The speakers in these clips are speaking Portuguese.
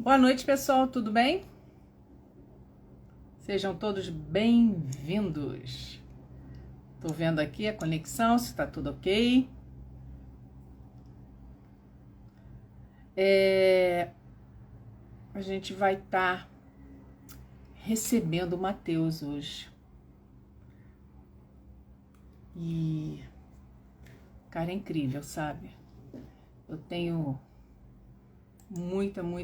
Boa noite, pessoal, tudo bem? Sejam todos bem-vindos. Estou vendo aqui a conexão, se está tudo ok. A gente vai estar recebendo o Matheus hoje. E, cara, é incrível, sabe? Eu tenho muita, como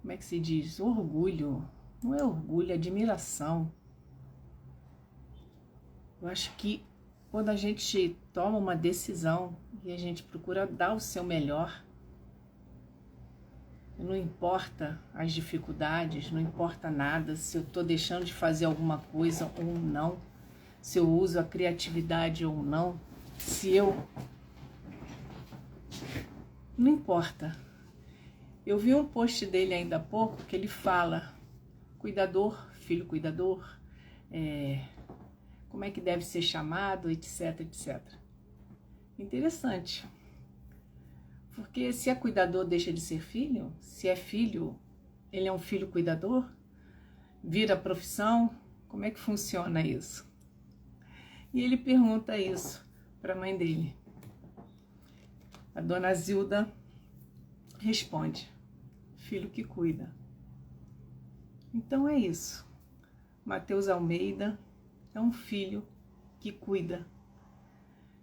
é que se diz? Orgulho. Não é orgulho, é admiração. Eu acho que quando a gente toma uma decisão e a gente procura dar o seu melhor, não importa as dificuldades, não importa nada, se eu estou deixando de fazer alguma coisa ou não, se eu uso a criatividade ou não, se eu... Não importa. Eu vi um post dele ainda há pouco que ele fala, cuidador, filho cuidador, como é que deve ser chamado, etc, etc. Interessante. Porque se é cuidador, deixa de ser filho. Se é filho, ele é um filho cuidador. Vira profissão. Como é que funciona isso? E ele pergunta isso para a mãe dele. A dona Zilda responde, filho que cuida. Então é isso. Matheus Almeida é um filho que cuida.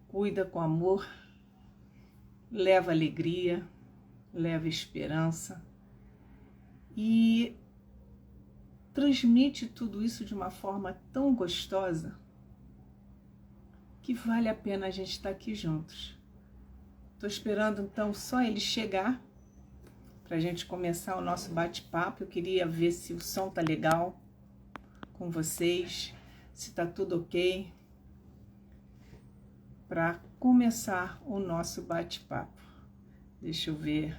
Cuida com amor, leva alegria, leva esperança e transmite tudo isso de uma forma tão gostosa que vale a pena a gente estar aqui juntos. Estou esperando então só ele chegar para a gente começar o nosso bate-papo. Eu queria ver se o som tá legal com vocês, se tá tudo ok para começar o nosso bate-papo. Deixa eu ver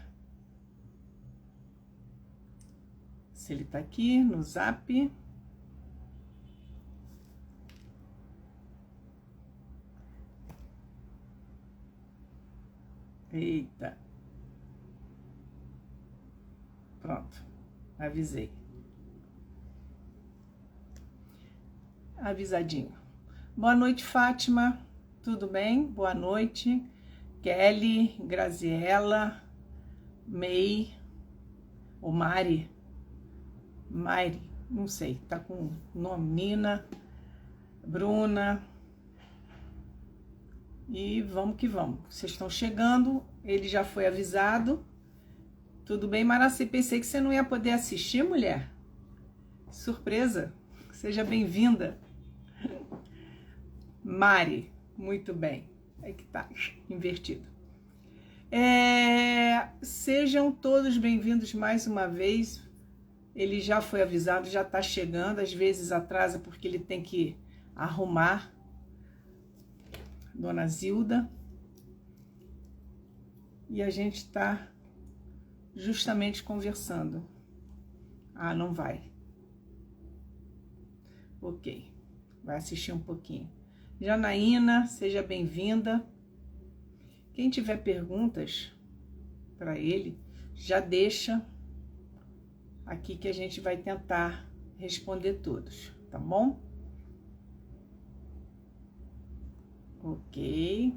se ele tá aqui no Zap. Eita. Pronto, avisei. Avisadinho. Boa noite, Fátima. Tudo bem? Boa noite. Kelly, Graziella, May, ou Mari, não sei, tá com nome, Nina, Bruna. E vamos que vamos. Vocês estão chegando, ele já foi avisado. Tudo bem, Maraci? Pensei que você não ia poder assistir, mulher. Surpresa. Seja bem-vinda. Mari, muito bem. É que tá invertido. Sejam todos bem-vindos mais uma vez. Ele já foi avisado, já tá chegando. Às vezes atrasa porque ele tem que arrumar. Dona Zilda. E a gente está justamente conversando. Ah, não vai. Ok. Vai assistir um pouquinho. Janaína, seja bem-vinda. Quem tiver perguntas para ele, já deixa aqui que a gente vai tentar responder todos, tá bom? Ok.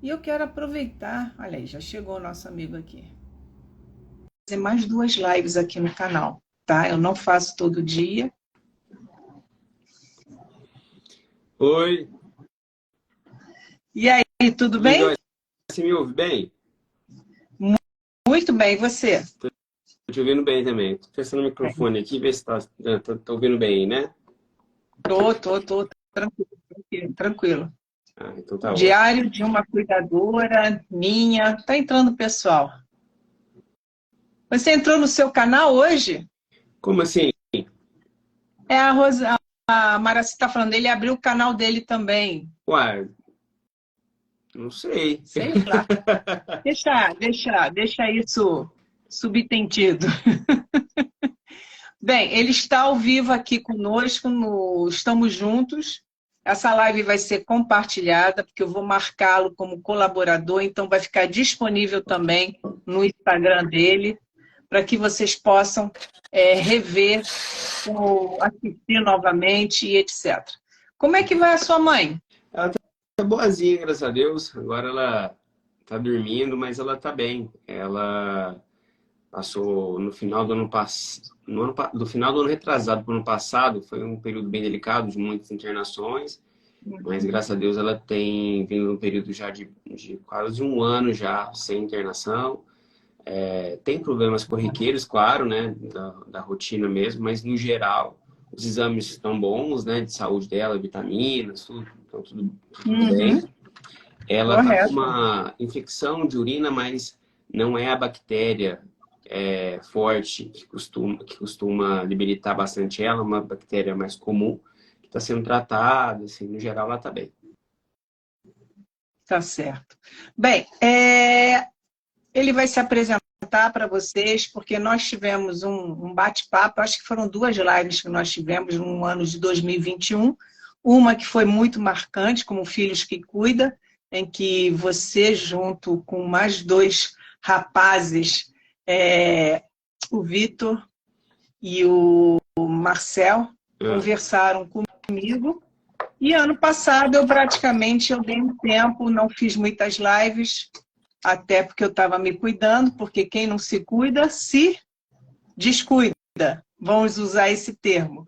E eu quero aproveitar, olha aí, já chegou o nosso amigo aqui. Vou fazer mais 2 lives aqui no canal, tá? Eu não faço todo dia. Oi. E aí, tudo bem? Você me ouve bem? Muito bem, e você? Tô te ouvindo bem também. Tô testando o microfone aqui, ver se tá ouvindo bem, né? Tô, tranquilo. Ah, então tá ótimo. Diário de uma cuidadora, minha. Tá entrando pessoal. Você entrou no seu canal hoje? Como assim? A Maraci tá falando, ele abriu o canal dele também. Uai, não sei. Sei lá. Deixa isso subentendido. Bem, ele está ao vivo aqui conosco, Estamos Juntos. Essa live vai ser compartilhada, porque eu vou marcá-lo como colaborador, então vai ficar disponível também no Instagram dele, para que vocês possam rever, ou assistir novamente e etc. Como é que vai a sua mãe? Ela tá boazinha, graças a Deus. Agora ela tá dormindo, mas ela tá bem. Ela passou no final do ano passado, do final do ano retrasado para o ano passado, foi um período bem delicado, de muitas internações, mas graças a Deus ela tem vindo num período já de quase um ano já sem internação. Tem problemas corriqueiros, claro, né, da rotina mesmo, mas no geral os exames estão bons, né, de saúde dela, vitaminas, tudo, então tudo bem. Ela está com Correto. uma infecção de urina, mas não é a bactéria forte que costuma debilitar bastante ela, uma bactéria mais comum, que está sendo tratada, assim, no geral ela está bem. Tá certo. Bem, ele vai se apresentar para vocês, porque nós tivemos um bate-papo, acho que foram 2 lives que nós tivemos no ano de 2021, uma que foi muito marcante, como Filhos que Cuida, em que você, junto com mais 2 rapazes, o Vitor e o Marcel, conversaram comigo. E ano passado eu dei um tempo, não fiz muitas lives, até porque eu estava me cuidando, porque quem não se cuida se descuida. Vamos usar esse termo.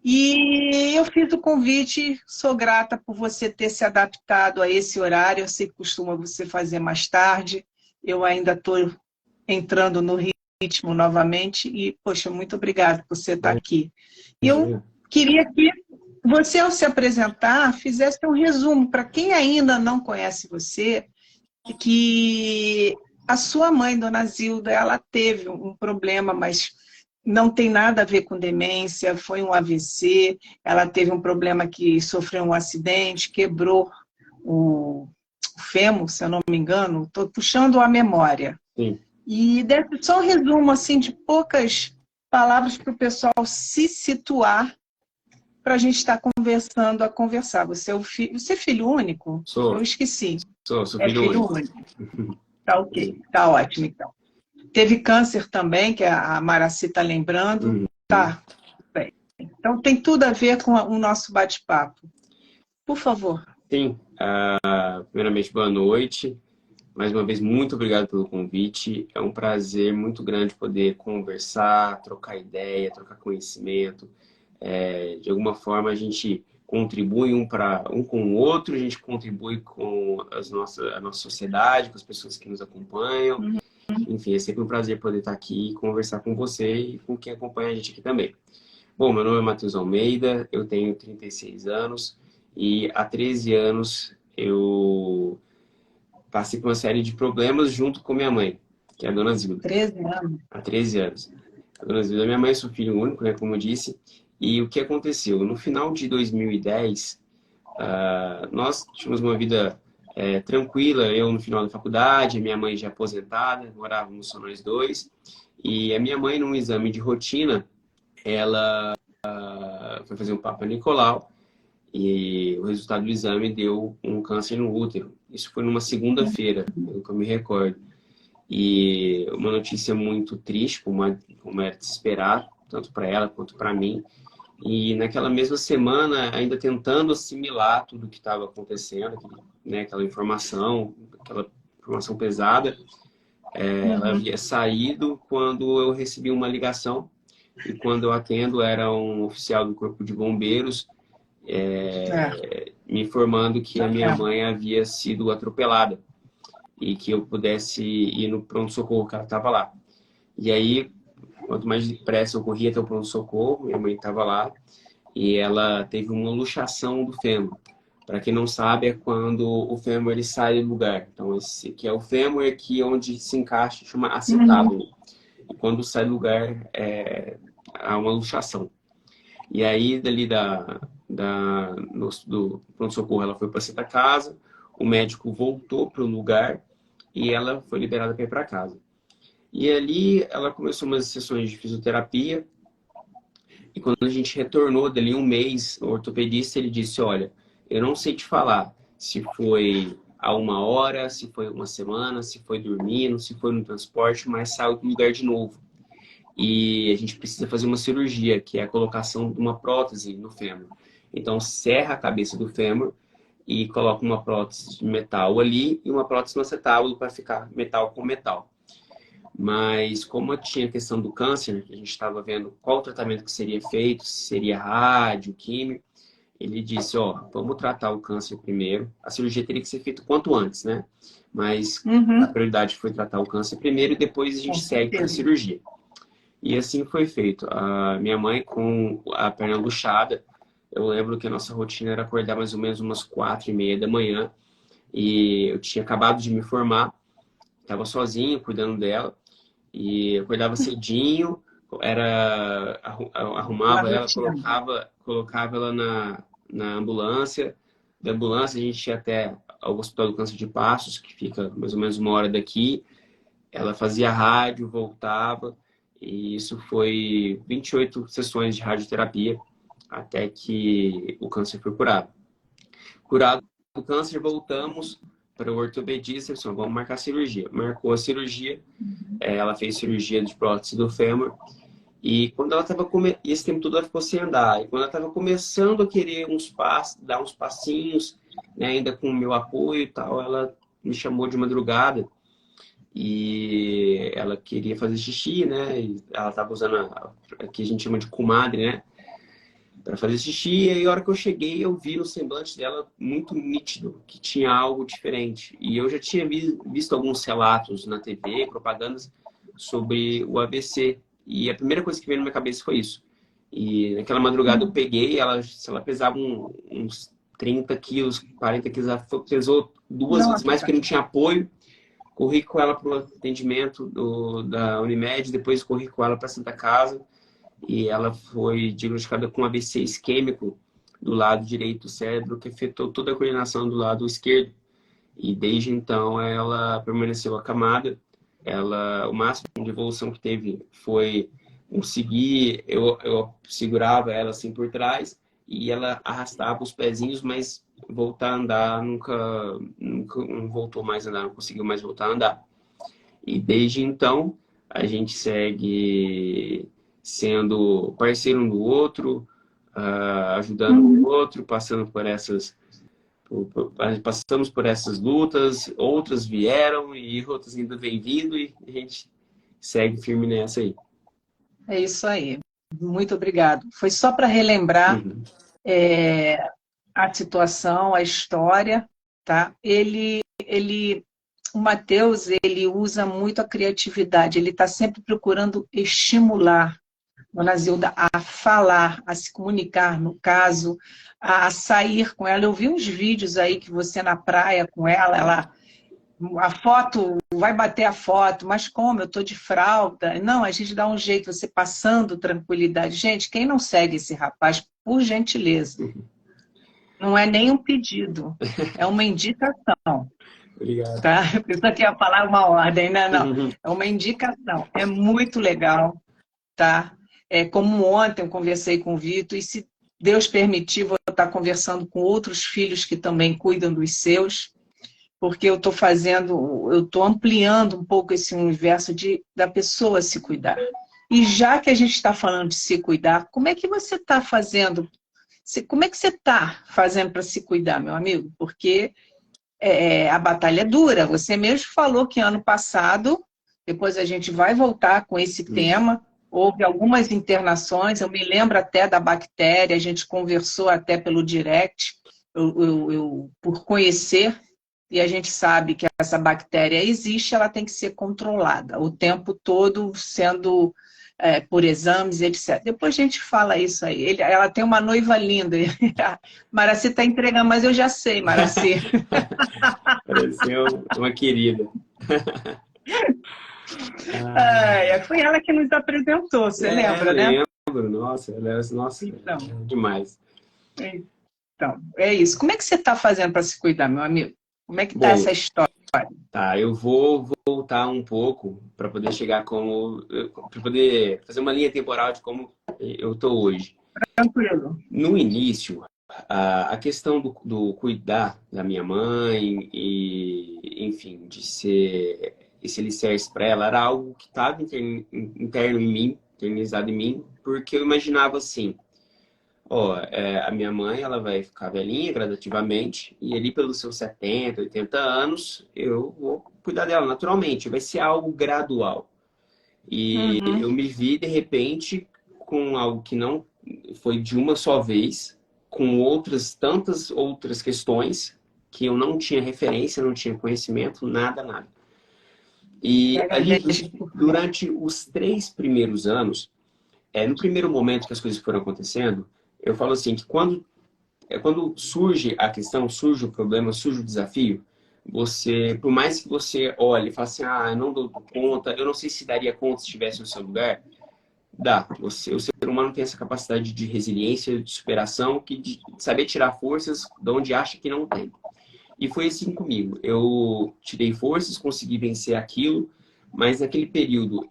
E eu fiz o convite, sou grata por você ter se adaptado a esse horário. Eu sei que costuma você fazer mais tarde. Eu ainda estou entrando no ritmo novamente e, poxa, muito obrigada por você estar aqui. E eu queria que você, ao se apresentar, fizesse um resumo para quem ainda não conhece você, que a sua mãe, Dona Zilda, ela teve um problema, mas não tem nada a ver com demência, foi um AVC, ela teve um problema que sofreu um acidente, quebrou o fêmur, se eu não me engano, estou puxando a memória. Sim. E só um resumo assim, de poucas palavras para o pessoal se situar, para a gente estar começando a conversar. Você é filho único? Sou. Eu esqueci. Sou É filho único. Tá ok, tá ótimo então. Teve câncer também, que a Maraci está lembrando. Tá, bem. Então tem tudo a ver com o nosso bate-papo. Por favor. Sim. Primeiramente, boa noite. Mais uma vez, muito obrigado pelo convite. É um prazer muito grande poder conversar, trocar ideia, trocar conhecimento. De alguma forma, a gente contribui um com o outro, a gente contribui com a nossa sociedade, com as pessoas que nos acompanham. Enfim, é sempre um prazer poder estar aqui e conversar com você e com quem acompanha a gente aqui também. Bom, meu nome é Matheus Almeida, eu tenho 36 anos e há 13 anos eu passei por uma série de problemas junto com minha mãe, que é a Dona Zilda. 13 anos? Há 13 anos. A Dona Zilda é minha mãe, eu sou filho único, né, como eu disse. E o que aconteceu? No final de 2010, nós tínhamos uma vida tranquila, eu no final da faculdade, a minha mãe já aposentada, morávamos só nós dois. E a minha mãe, num exame de rotina, ela foi fazer um Papa Nicolau e o resultado do exame deu um câncer no útero. Isso foi numa segunda-feira, pelo que eu me recordo. E uma notícia muito triste, como era de se esperar, tanto para ela quanto para mim. E naquela mesma semana, ainda tentando assimilar tudo o que estava acontecendo, aquela informação pesada, ela havia saído quando eu recebi uma ligação. E quando eu atendo, era um oficial do Corpo de Bombeiros me informando que a minha mãe havia sido atropelada e que eu pudesse ir no pronto-socorro que ela estava lá. E aí, quanto mais depressa eu corria até o pronto-socorro, minha mãe estava lá e ela teve uma luxação do fêmur. Para quem não sabe, é quando o fêmur ele sai do lugar. Então, esse que é o fêmur, aqui onde se encaixa, chama acetábulo. E quando sai do lugar, há uma luxação. E aí, dali do pronto-socorro, ela foi para a Santa Casa, o médico voltou para o lugar e ela foi liberada para ir para casa. E ali ela começou umas sessões de fisioterapia e quando a gente retornou dali um mês, o ortopedista ele disse, olha, eu não sei te falar se foi a 1 hora, se foi uma semana, se foi dormindo, se foi no transporte, mas saiu do lugar de novo. E a gente precisa fazer uma cirurgia, que é a colocação de uma prótese no fêmur. Então, serra a cabeça do fêmur e coloca uma prótese de metal ali e uma prótese no acetábulo para ficar metal com metal. Mas como tinha a questão do câncer, a gente estava vendo qual o tratamento que seria feito, se seria rádio, químio, ele disse, ó, vamos tratar o câncer primeiro. A cirurgia teria que ser feita quanto antes, né? Mas a prioridade foi tratar o câncer primeiro e depois a gente segue para a cirurgia. E assim foi feito. A minha mãe com a perna luxada, eu lembro que a nossa rotina era acordar mais ou menos umas 4h30 da manhã. E eu tinha acabado de me formar, estava sozinho, cuidando dela. E eu acordava cedinho, arrumava ela, colocava ela na ambulância. Da ambulância a gente ia até o Hospital do Câncer de Passos, que fica mais ou menos 1 hora daqui. Ela fazia rádio, voltava. E isso foi 28 sessões de radioterapia até que o câncer foi curado. Curado o câncer, voltamos para o ortopedista e disse, vamos marcar a cirurgia. Marcou a cirurgia, ela fez cirurgia de prótese do fêmur. E quando ela estava e esse tempo todo ela ficou sem andar. E quando ela estava começando a querer dar uns passinhos, né, ainda com o meu apoio e tal, ela me chamou de madrugada. E ela queria fazer xixi, né? E ela estava usando a que a gente chama de comadre, né? Para fazer xixi. E aí, a hora que eu cheguei, eu vi no semblante dela muito nítido que tinha algo diferente. E eu já tinha visto alguns relatos na TV, propagandas sobre o AVC. E a primeira coisa que veio na minha cabeça foi isso. E naquela madrugada eu peguei, se ela pesava uns 30 quilos, 40 quilos, ela pesou 2 vezes mais porque não tinha apoio. Corri com ela para o atendimento da Unimed, depois corri com ela para a Santa Casa e ela foi diagnosticada com AVC isquêmico do lado direito do cérebro, que afetou toda a coordenação do lado esquerdo. E desde então ela permaneceu acamada. O máximo de evolução que teve foi conseguir, eu segurava ela assim por trás e ela arrastava os pezinhos, mas voltar a andar nunca não voltou mais a andar, não conseguiu mais voltar a andar. E desde então a gente segue sendo parceiro um do outro, ajudando o outro, passando por passamos por essas lutas, outras vieram e outras ainda vêm vindo e a gente segue firme nessa aí. É isso aí. Muito obrigado. Foi só para relembrar a situação, a história, tá? O Matheus, ele usa muito a criatividade, ele está sempre procurando estimular Dona Zilda a falar, a se comunicar, no caso, a sair com ela. Eu vi uns vídeos aí que você na praia com ela, a foto, vai bater a foto, mas como? Eu estou de fralda. Não, a gente dá um jeito, você passando tranquilidade. Gente, quem não segue esse rapaz, por gentileza, não é nem um pedido, é uma indicação. Obrigado. Tá? Eu pensei que ia falar uma ordem, né? Não, é uma indicação. É muito legal, tá? Como ontem eu conversei com o Vitor, e se Deus permitir, vou estar conversando com outros filhos que também cuidam dos seus, porque eu estou ampliando um pouco esse universo da pessoa se cuidar. E já que a gente está falando de se cuidar, como é que você está fazendo? Como é que você está fazendo para se cuidar, meu amigo? Porque a batalha é dura. Você mesmo falou que ano passado, depois a gente vai voltar com esse tema, houve algumas internações, eu me lembro até da bactéria, a gente conversou até pelo direct, por conhecer, e a gente sabe que essa bactéria existe, ela tem que ser controlada, o tempo todo sendo por exames, etc. Depois a gente fala isso aí. Ela tem uma noiva linda. Maraci está entregando, mas eu já sei, Maraci. Pareceu uma querida. Foi ela que nos apresentou, você lembra, né? Lembro, nossa, então, demais. Então, é isso. Como é que você está fazendo para se cuidar, meu amigo? Como é que está essa história? Tá, eu vou voltar um pouco para poder chegar para poder fazer uma linha temporal de como eu tô hoje. Tranquilo. No início, a questão do cuidar da minha mãe e, enfim, de ser esse alicerce para ela era algo que estava interno em mim, internalizado em mim, porque eu imaginava assim, ó, a minha mãe, ela vai ficar velhinha gradativamente e ali pelos seus 70, 80 anos, eu vou cuidar dela naturalmente, vai ser algo gradual. E Uhum. eu me vi, de repente, com algo que não foi de uma só vez, com outras, tantas outras questões que eu não tinha referência, não tinha conhecimento, nada, nada. E Pega ali, mesmo por perto. durante os 3 primeiros anos, no primeiro momento que as coisas foram acontecendo, eu falo assim, que quando surge a questão, surge o problema, surge o desafio, você, por mais que você olhe e fale assim, ah, eu não dou conta, eu não sei se daria conta se estivesse no seu lugar, dá. O ser humano tem essa capacidade de resiliência, de superação, de saber tirar forças de onde acha que não tem. E foi assim comigo. Eu tirei forças, consegui vencer aquilo, mas naquele período,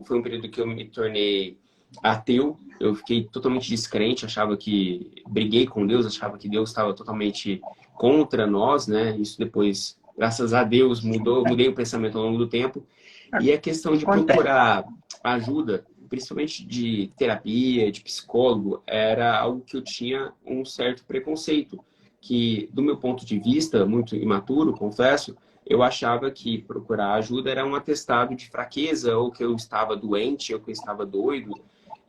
foi um período que eu me tornei ateu. Eu fiquei totalmente descrente, achava que briguei com Deus, achava que Deus estava totalmente contra nós, né? Isso depois, graças a Deus, mudou, mudei o pensamento ao longo do tempo. E a questão de Acontece. procurar ajuda, principalmente de terapia, de psicólogo, era algo que eu tinha um certo preconceito, que, do meu ponto de vista, muito imaturo, confesso, eu achava que procurar ajuda era um atestado de fraqueza, ou que eu estava doente, ou que eu estava doido.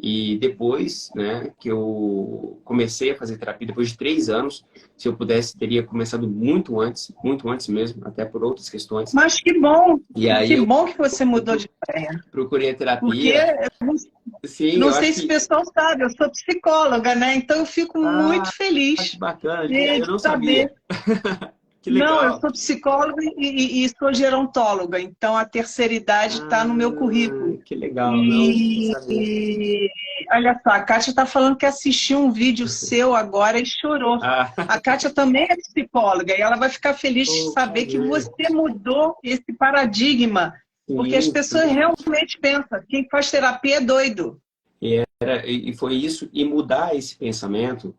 E depois, né, que eu comecei a fazer terapia, depois de 3 anos, se eu pudesse, teria começado muito antes mesmo, até por outras questões. Mas E aí que eu bom que você mudou de ideia. procurei a Porque terapia. Sim, não eu acho sei se o que... pessoal sabe, eu sou psicóloga, né? Então eu fico muito Ah, que feliz bacana. de Eu não saber. sabia. Que Não, eu legal. sou psicóloga e sou gerontóloga, então a terceira idade está no meu Ah, currículo. que legal. Não, não E, sabia. e olha só, a Kátia está falando que assistiu um vídeo seu agora e chorou. Ah, A Kátia também é psicóloga e ela vai ficar feliz de oh, saber que prazer. você mudou esse paradigma, porque as Sim, pessoas sim. realmente pensam, quem faz terapia é doido. E foi isso. E mudar esse pensamento,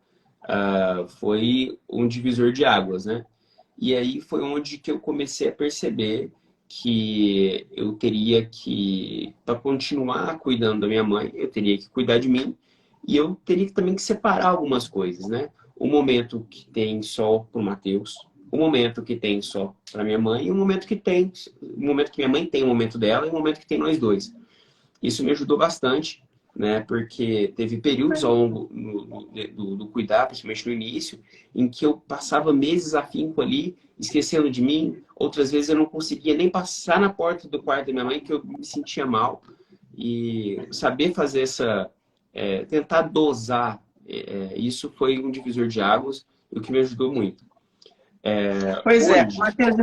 foi um divisor de águas, né? E aí foi onde que eu comecei a perceber que eu teria que, para continuar cuidando da minha mãe, eu teria que cuidar de mim e eu teria também que separar algumas coisas, né? O momento que tem só para o Matheus, o momento que tem só para minha mãe e o momento que minha mãe tem o momento dela e o momento que tem nós dois. Isso me ajudou bastante, né? Porque teve períodos ao longo do cuidar, principalmente no início, em que eu passava meses afinco ali, esquecendo de mim. Outras vezes eu não conseguia nem passar na porta do quarto da minha mãe, que eu me sentia mal. E saber fazer tentar dosar, isso foi um divisor de águas, o que me ajudou muito. Pois é, Hoje, Matheus,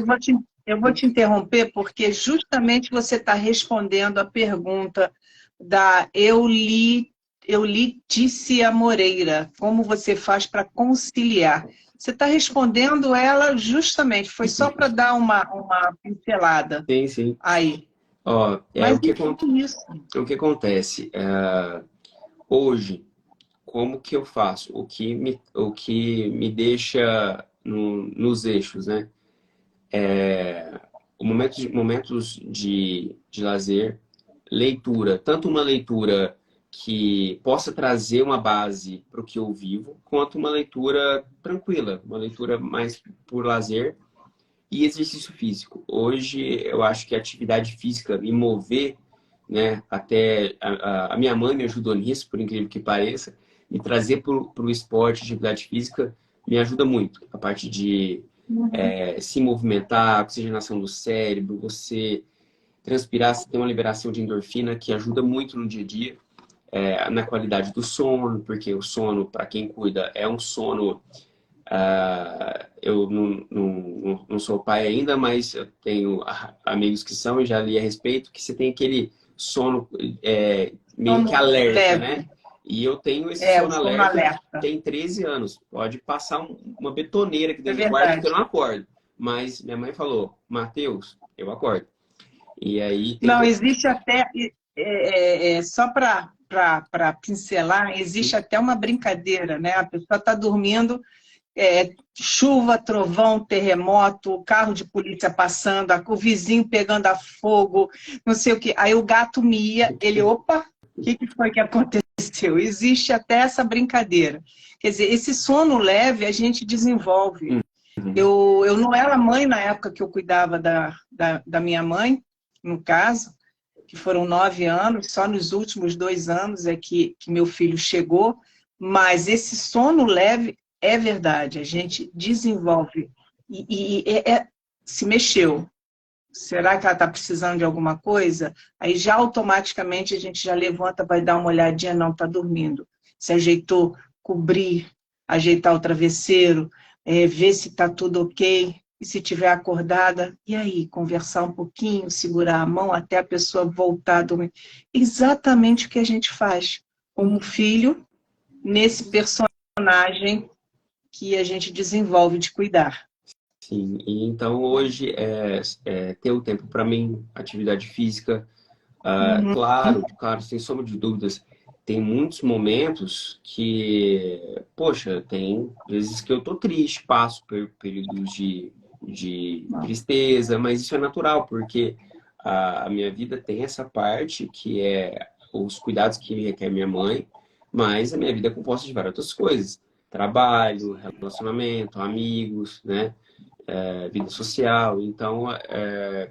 eu vou te interromper porque justamente você está respondendo a pergunta da Eulitícia Moreira, como você faz para conciliar? Você está respondendo ela justamente, foi só para dar uma pincelada sim, sim. aí. Ó, Mas enfim, isso. o que acontece? Hoje, como que eu faço? O que me deixa nos eixos, né? Momentos de lazer, leitura, tanto uma leitura que possa trazer uma base para o que eu vivo, quanto uma leitura tranquila, uma leitura mais por lazer e exercício físico. Hoje, eu acho que a atividade física, me mover, né, até a minha mãe me ajudou nisso, por incrível que pareça, me trazer para o esporte, atividade física, me ajuda muito. A parte de se movimentar, oxigenação do cérebro, você transpirar, você tem uma liberação de endorfina que ajuda muito no dia a dia, na qualidade do sono, porque o sono, para quem cuida, é um sono. Eu não sou pai ainda, mas eu tenho amigos que são e já li a respeito, que você tem aquele sono meio que Sono alerta, leve, né? E eu tenho esse é o sono sono alerta alerta, tem 13 anos. Pode passar uma betoneira aqui é dentro do quarto que eu verdade. não acordo. Mas minha mãe falou, Matheus, eu acordo. E aí tem Não, que... existe até, só para para pincelar, existe até uma brincadeira, né? A pessoa está dormindo, chuva, trovão, terremoto, carro de polícia passando, o vizinho pegando a fogo, não sei o quê. Aí o gato mia, ele, opa, o que foi que aconteceu? Existe até essa brincadeira. Quer dizer, esse sono leve a gente desenvolve. Eu não era mãe na época que eu cuidava da minha mãe, no caso, que foram 9 anos, só nos últimos 2 anos é que meu filho chegou, mas esse sono leve é verdade, a gente desenvolve se mexeu. Será que ela está precisando de alguma coisa? Aí já automaticamente a gente já levanta, vai dar uma olhadinha, não, está dormindo. Se ajeitou, cobrir, ajeitar o travesseiro, ver se está tudo ok. E se tiver acordada, e aí? Conversar um pouquinho, segurar a mão até a pessoa voltar a dormir. Exatamente o que a gente faz como filho nesse personagem que a gente desenvolve de cuidar. Sim, e então hoje ter o tempo para mim, atividade física, claro, sem sombra de dúvidas, tem muitos momentos que, poxa, tem vezes que eu tô triste, passo por períodos de tristeza, mas isso é natural, porque a minha vida tem essa parte que é os cuidados que requer minha mãe, mas a minha vida é composta de várias outras coisas. Trabalho, relacionamento, amigos, né? Vida social. Então,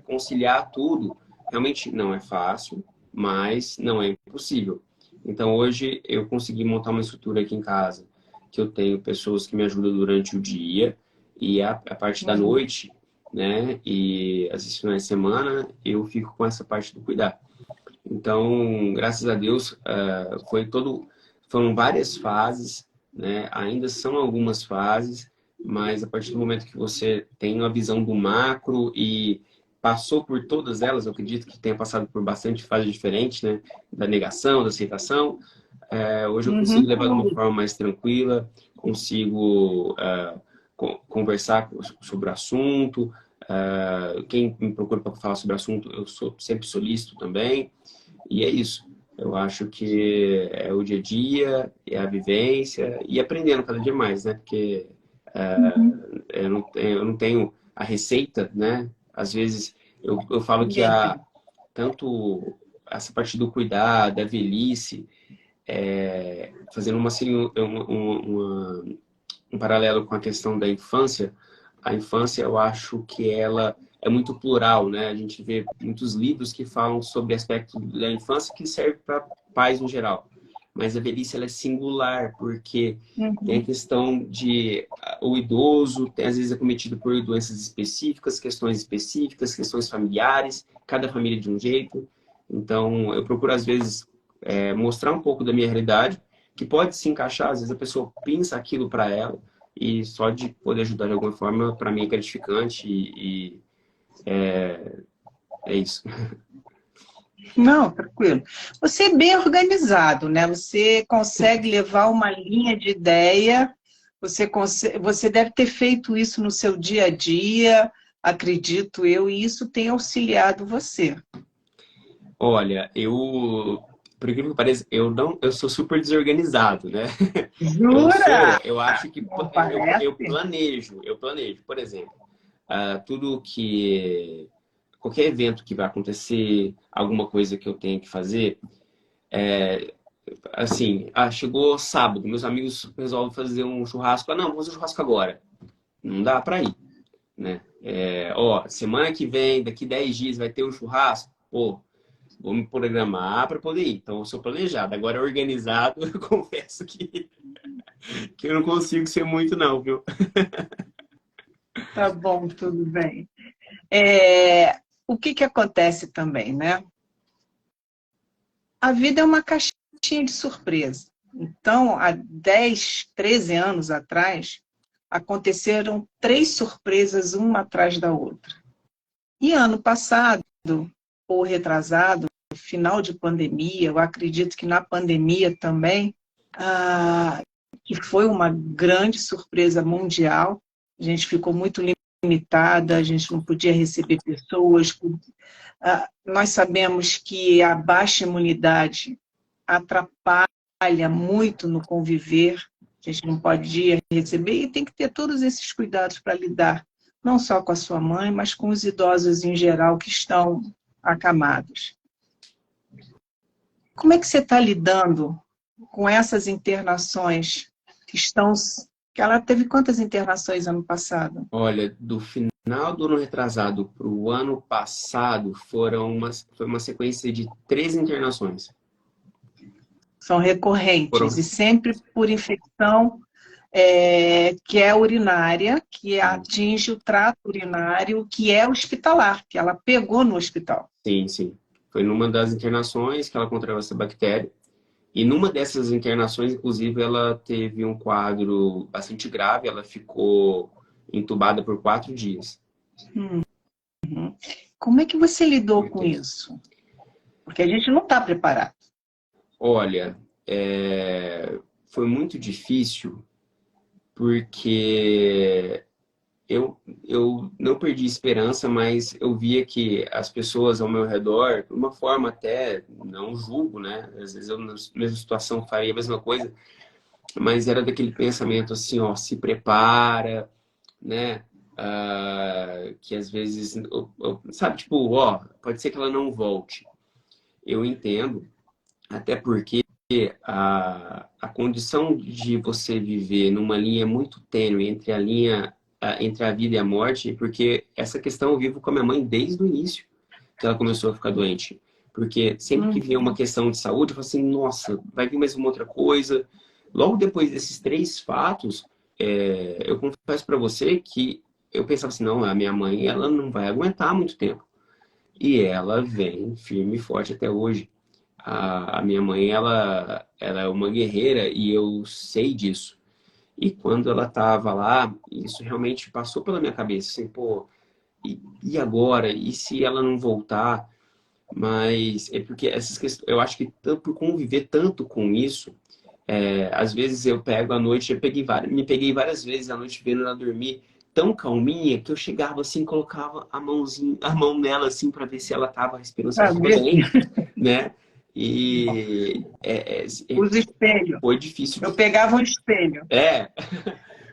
conciliar tudo realmente não é fácil, mas não é impossível. Então, hoje eu consegui montar uma estrutura aqui em casa, que eu tenho pessoas que me ajudam durante o dia e a parte da noite, né? E às finais de semana eu fico com essa parte do cuidar. Então, graças a Deus, foram várias fases, né? Ainda são algumas fases, mas a partir do momento que você tem uma visão do macro e passou por todas elas, eu acredito que tenha passado por bastante fases diferentes, né? Da negação, da aceitação. Hoje eu consigo levar de uma forma mais tranquila, consigo conversar sobre o assunto. Quem me procura para falar sobre o assunto, eu sempre solicito também. E é isso. Eu acho que é o dia a dia, é a vivência e aprendendo cada dia mais, né? Porque eu não tenho a receita, né? Às vezes eu falo que tanto essa parte do cuidar, da velhice, fazendo um paralelo com a questão da infância, a infância eu acho que ela é muito plural, né? A gente vê muitos livros que falam sobre aspectos da infância que serve para pais no geral. Mas a velhice ela é singular, porque tem a questão de o idoso, às vezes é cometido por doenças específicas, questões familiares, cada família de um jeito. Então, eu procuro, às vezes, mostrar um pouco da minha realidade, que pode se encaixar, às vezes a pessoa pensa aquilo para ela, e só de poder ajudar de alguma forma, para mim é gratificante e é isso. Não, tranquilo. Você é bem organizado, né? Você consegue levar uma linha de ideia, você deve ter feito isso no seu dia a dia, acredito eu, e isso tem auxiliado você. Olha, por incrível que pareça, eu sou super desorganizado, né? Jura? Eu acho que Não parece? eu planejo. Por exemplo, qualquer evento que vai acontecer, alguma coisa que eu tenho que fazer, assim, chegou sábado, meus amigos resolvem fazer um churrasco. Não, vamos fazer um churrasco agora. Não dá para ir, né? Semana que vem, daqui 10 dias vai ter um churrasco. Pô, vou me programar para poder ir. Então, eu sou planejado. Agora, organizado, eu confesso que eu não consigo ser muito, não, viu? Tá bom, tudo bem. O que acontece também, né? A vida é uma caixinha de surpresa. Então, há 10, 13 anos atrás, aconteceram 3 surpresas, uma atrás da outra. E ano passado, ou retrasado, final de pandemia, eu acredito que na pandemia também, que foi uma grande surpresa mundial, a gente ficou muito limitada, a gente não podia receber pessoas. Nós sabemos que a baixa imunidade atrapalha muito no conviver, a gente não pode ir receber, e tem que ter todos esses cuidados para lidar, não só com a sua mãe, mas com os idosos em geral que estão acamados. Como é que você está lidando com essas internações que estão... Que ela teve quantas internações ano passado? Olha, do final do ano retrasado para o ano passado, foi uma sequência de 13 internações. São recorrentes Foram... e sempre por infecção que é urinária, que atinge o trato urinário, que é hospitalar, que ela pegou no hospital. Sim, sim. Foi numa das internações que ela contraiu essa bactéria. E numa dessas internações, inclusive, ela teve um quadro bastante grave. Ela ficou entubada por 4 dias. Como é que você lidou Muito com tenso. isso? Porque a gente não está preparado. Olha, foi muito difícil porque eu não perdi esperança, mas eu via que as pessoas ao meu redor, de uma forma até, não julgo, né? Às vezes eu na mesma situação faria a mesma coisa, mas era daquele pensamento assim, ó, se prepara, né? Que às vezes, sabe, tipo, ó, pode ser que ela não volte. Eu entendo, até porque a condição de você viver numa linha muito tênue entre a vida e a morte, porque essa questão eu vivo com a minha mãe desde o início que ela começou a ficar doente. Porque sempre que vinha uma questão de saúde, eu falava assim, nossa, vai vir mais uma outra coisa. Logo depois desses 3 fatos, eu confesso para você que eu pensava assim, não, a minha mãe, ela não vai aguentar muito tempo. E ela vem firme e forte até hoje. A minha mãe, ela é uma guerreira e eu sei disso. E quando ela estava lá, isso realmente passou pela minha cabeça, assim, pô, e agora? E se ela não voltar? Mas é porque essas questões, eu acho que por conviver tanto com isso, às vezes eu pego à noite, me peguei várias vezes à noite vendo ela dormir tão calminha que eu chegava assim, colocava a mão nela assim para ver se ela estava respirando, se ela Para estava ver, bem, né? E usa espelho. foi difícil. Eu pegava o espelho. É,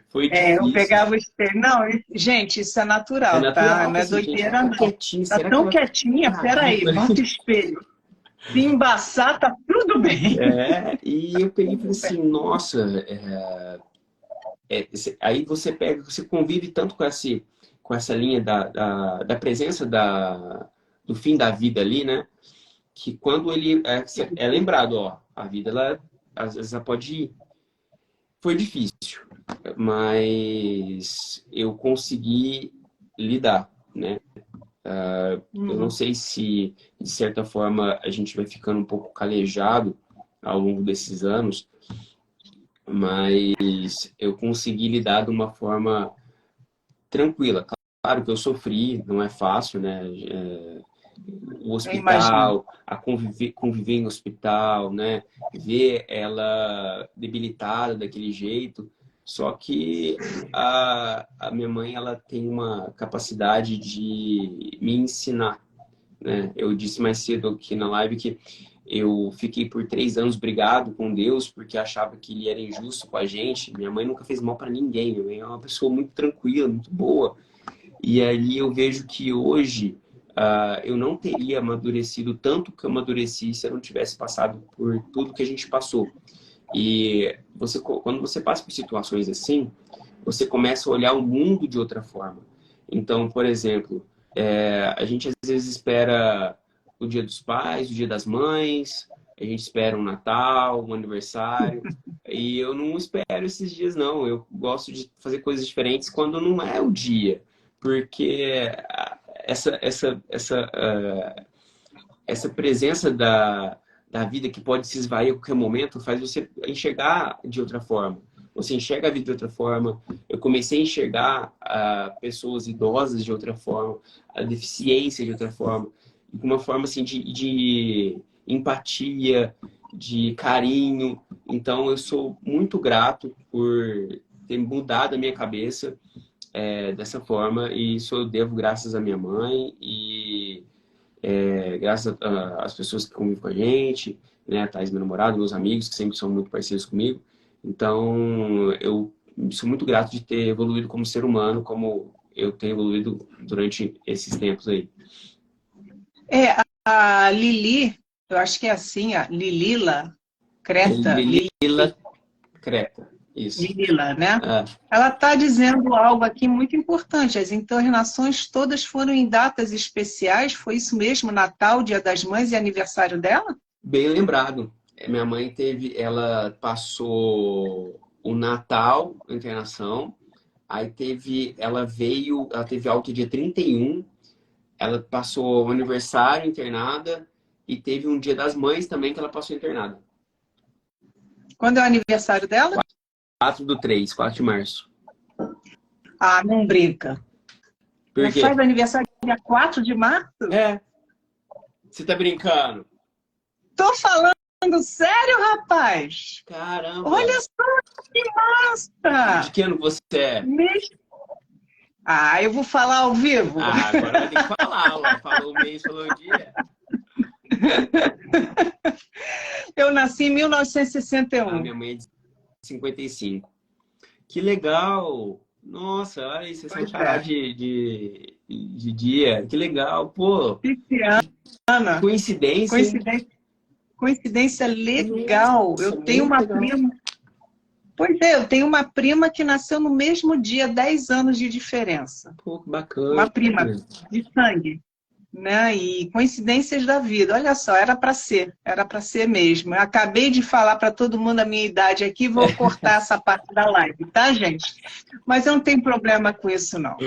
foi Eu difícil. pegava o espelho. Não, gente, isso é É natural, tá? natural, Não é assim, gente, ela doideira, tá não. quietinha, Tá será que tão ela... quietinha, peraí, Caramba! bota o espelho. Se embaçar, tá tudo bem. E eu peguei e falei assim, nossa, aí você pega, você convive tanto com essa linha da presença do fim da vida ali, né? Que quando ele é lembrado, ó, a vida, ela, às vezes, ela pode ir. Foi difícil, mas eu consegui lidar, né? Eu não sei se, de certa forma, a gente vai ficando um pouco calejado ao longo desses anos, mas eu consegui lidar de uma forma tranquila. Claro que eu sofri, não é fácil, né? O Eu imagino. hospital, conviver em hospital, né? Ver ela debilitada daquele jeito. Só que a minha mãe, ela tem uma capacidade de me ensinar, né? Eu disse mais cedo aqui na live que eu fiquei por 3 anos brigado com Deus porque achava que ele era injusto com a gente. Minha mãe nunca fez mal para ninguém. Minha mãe é uma pessoa muito tranquila, muito boa. E aí eu vejo que hoje eu não teria amadurecido tanto que eu amadureci se eu não tivesse passado por tudo que a gente passou. E quando você passa por situações assim, você começa a olhar o mundo de outra forma. Então, por exemplo, a gente às vezes espera o Dia dos Pais, o Dia das Mães, a gente espera um Natal, um aniversário, e eu não espero esses dias, não. Eu gosto de fazer coisas diferentes quando não é o dia, porque essa presença da vida que pode se esvair a qualquer momento faz você enxergar de outra forma. Você enxerga a vida de outra forma. Eu comecei a enxergar pessoas idosas de outra forma, a deficiência de outra forma, de uma forma assim de empatia, de carinho. Então, eu sou muito grato por ter mudado a minha cabeça dessa forma e isso eu devo graças à minha mãe e graças às pessoas que convivem com a gente, né? A Thais, meu namorado, meus amigos, que sempre são muito parceiros comigo. Então, eu sou muito grato de ter evoluído como ser humano, como eu tenho evoluído durante esses tempos aí. A Lili, eu acho que é assim, a Lilila Creta, Lilila Creta, isso. Lilila, né? Ah, Ela está dizendo algo aqui muito importante. As internações todas foram em datas especiais. Foi isso mesmo? Natal, Dia das Mães e aniversário dela? bem lembrado. Minha mãe ela passou o Natal, a internação, aí ela teve alta dia 31, ela passou o aniversário internada e teve um Dia das Mães também que ela passou internada. Quando é o aniversário dela? 4/3, 4 de março. Ah, não brinca. Por Ela quê? faz aniversário dia 4 de março? É, você tá brincando? Tô falando sério, rapaz? Olha Caramba! só que De massa! que ano você é? Mês... Ah, eu vou falar ao vivo. Ah, agora vai ter que falar, ué. Falou o mês, falou o dia. Eu nasci em Ah, 1961. minha mãe é de 55. Que legal! Nossa, olha isso, vocês são Pois xará é. de dia. Que legal, pô. Que Pisciana. coincidência, hein? Coincidência, coincidência legal. Eu Nossa, tenho muito uma legal. prima. Pois é, eu tenho uma prima que nasceu no mesmo dia, 10 anos de diferença. Pô, que Uma bacana. prima de sangue, né? E coincidências da vida. Olha só, era para ser mesmo. Eu acabei de falar para todo mundo a minha idade aqui, vou cortar essa parte da live, tá, gente? Mas eu não tenho problema com isso, não.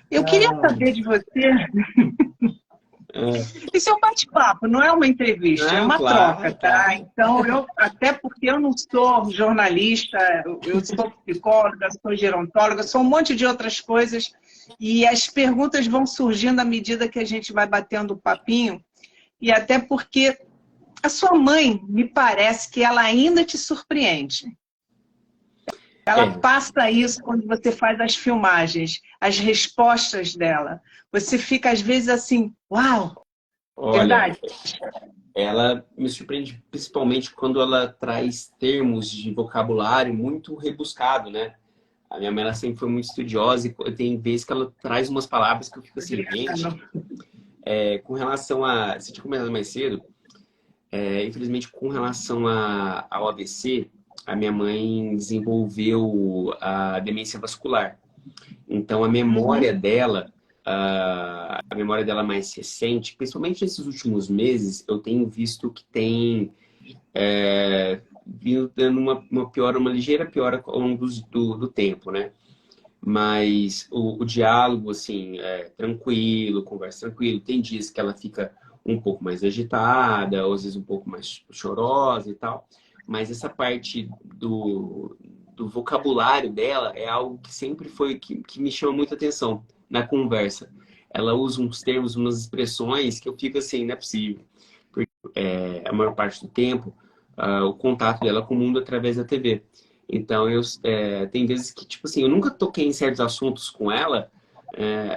Eu queria saber de você. É. Isso é um bate-papo, não é uma entrevista, é Não, uma troca, claro, tá? claro. Então, até porque eu não sou jornalista, eu sou psicóloga, sou gerontóloga, sou um monte de outras coisas, e as perguntas vão surgindo à medida que a gente vai batendo o papinho, e até porque a sua mãe, me parece que ela ainda te surpreende. Ela É, passa isso quando você faz as filmagens, as respostas dela. Você fica, às vezes, assim, uau, olha, verdade? ela me surpreende principalmente quando ela traz termos de vocabulário muito rebuscado, né? A minha mãe ela sempre foi muito estudiosa e tem vezes que ela traz umas palavras que eu fico assim, gente, com relação a... Você tinha comentado mais cedo, infelizmente com relação ao AVC, a minha mãe desenvolveu a demência vascular. Então Uhum. a memória dela mais recente, principalmente nesses últimos meses, eu tenho visto que tem vindo dando uma piora, uma ligeira piora ao longo do tempo, né? Mas o diálogo, assim, é tranquilo, conversa tranquilo. Tem dias que ela fica um pouco mais agitada, ou às vezes um pouco mais chorosa e tal. Mas essa parte do vocabulário dela é algo que sempre foi, que me chama muita atenção na conversa. Ela usa uns termos, umas expressões que eu fico assim, não é possível. Porque a maior parte do tempo, o contato dela com o mundo é através da TV. Então, tem vezes que, tipo assim, eu nunca toquei em certos assuntos com ela,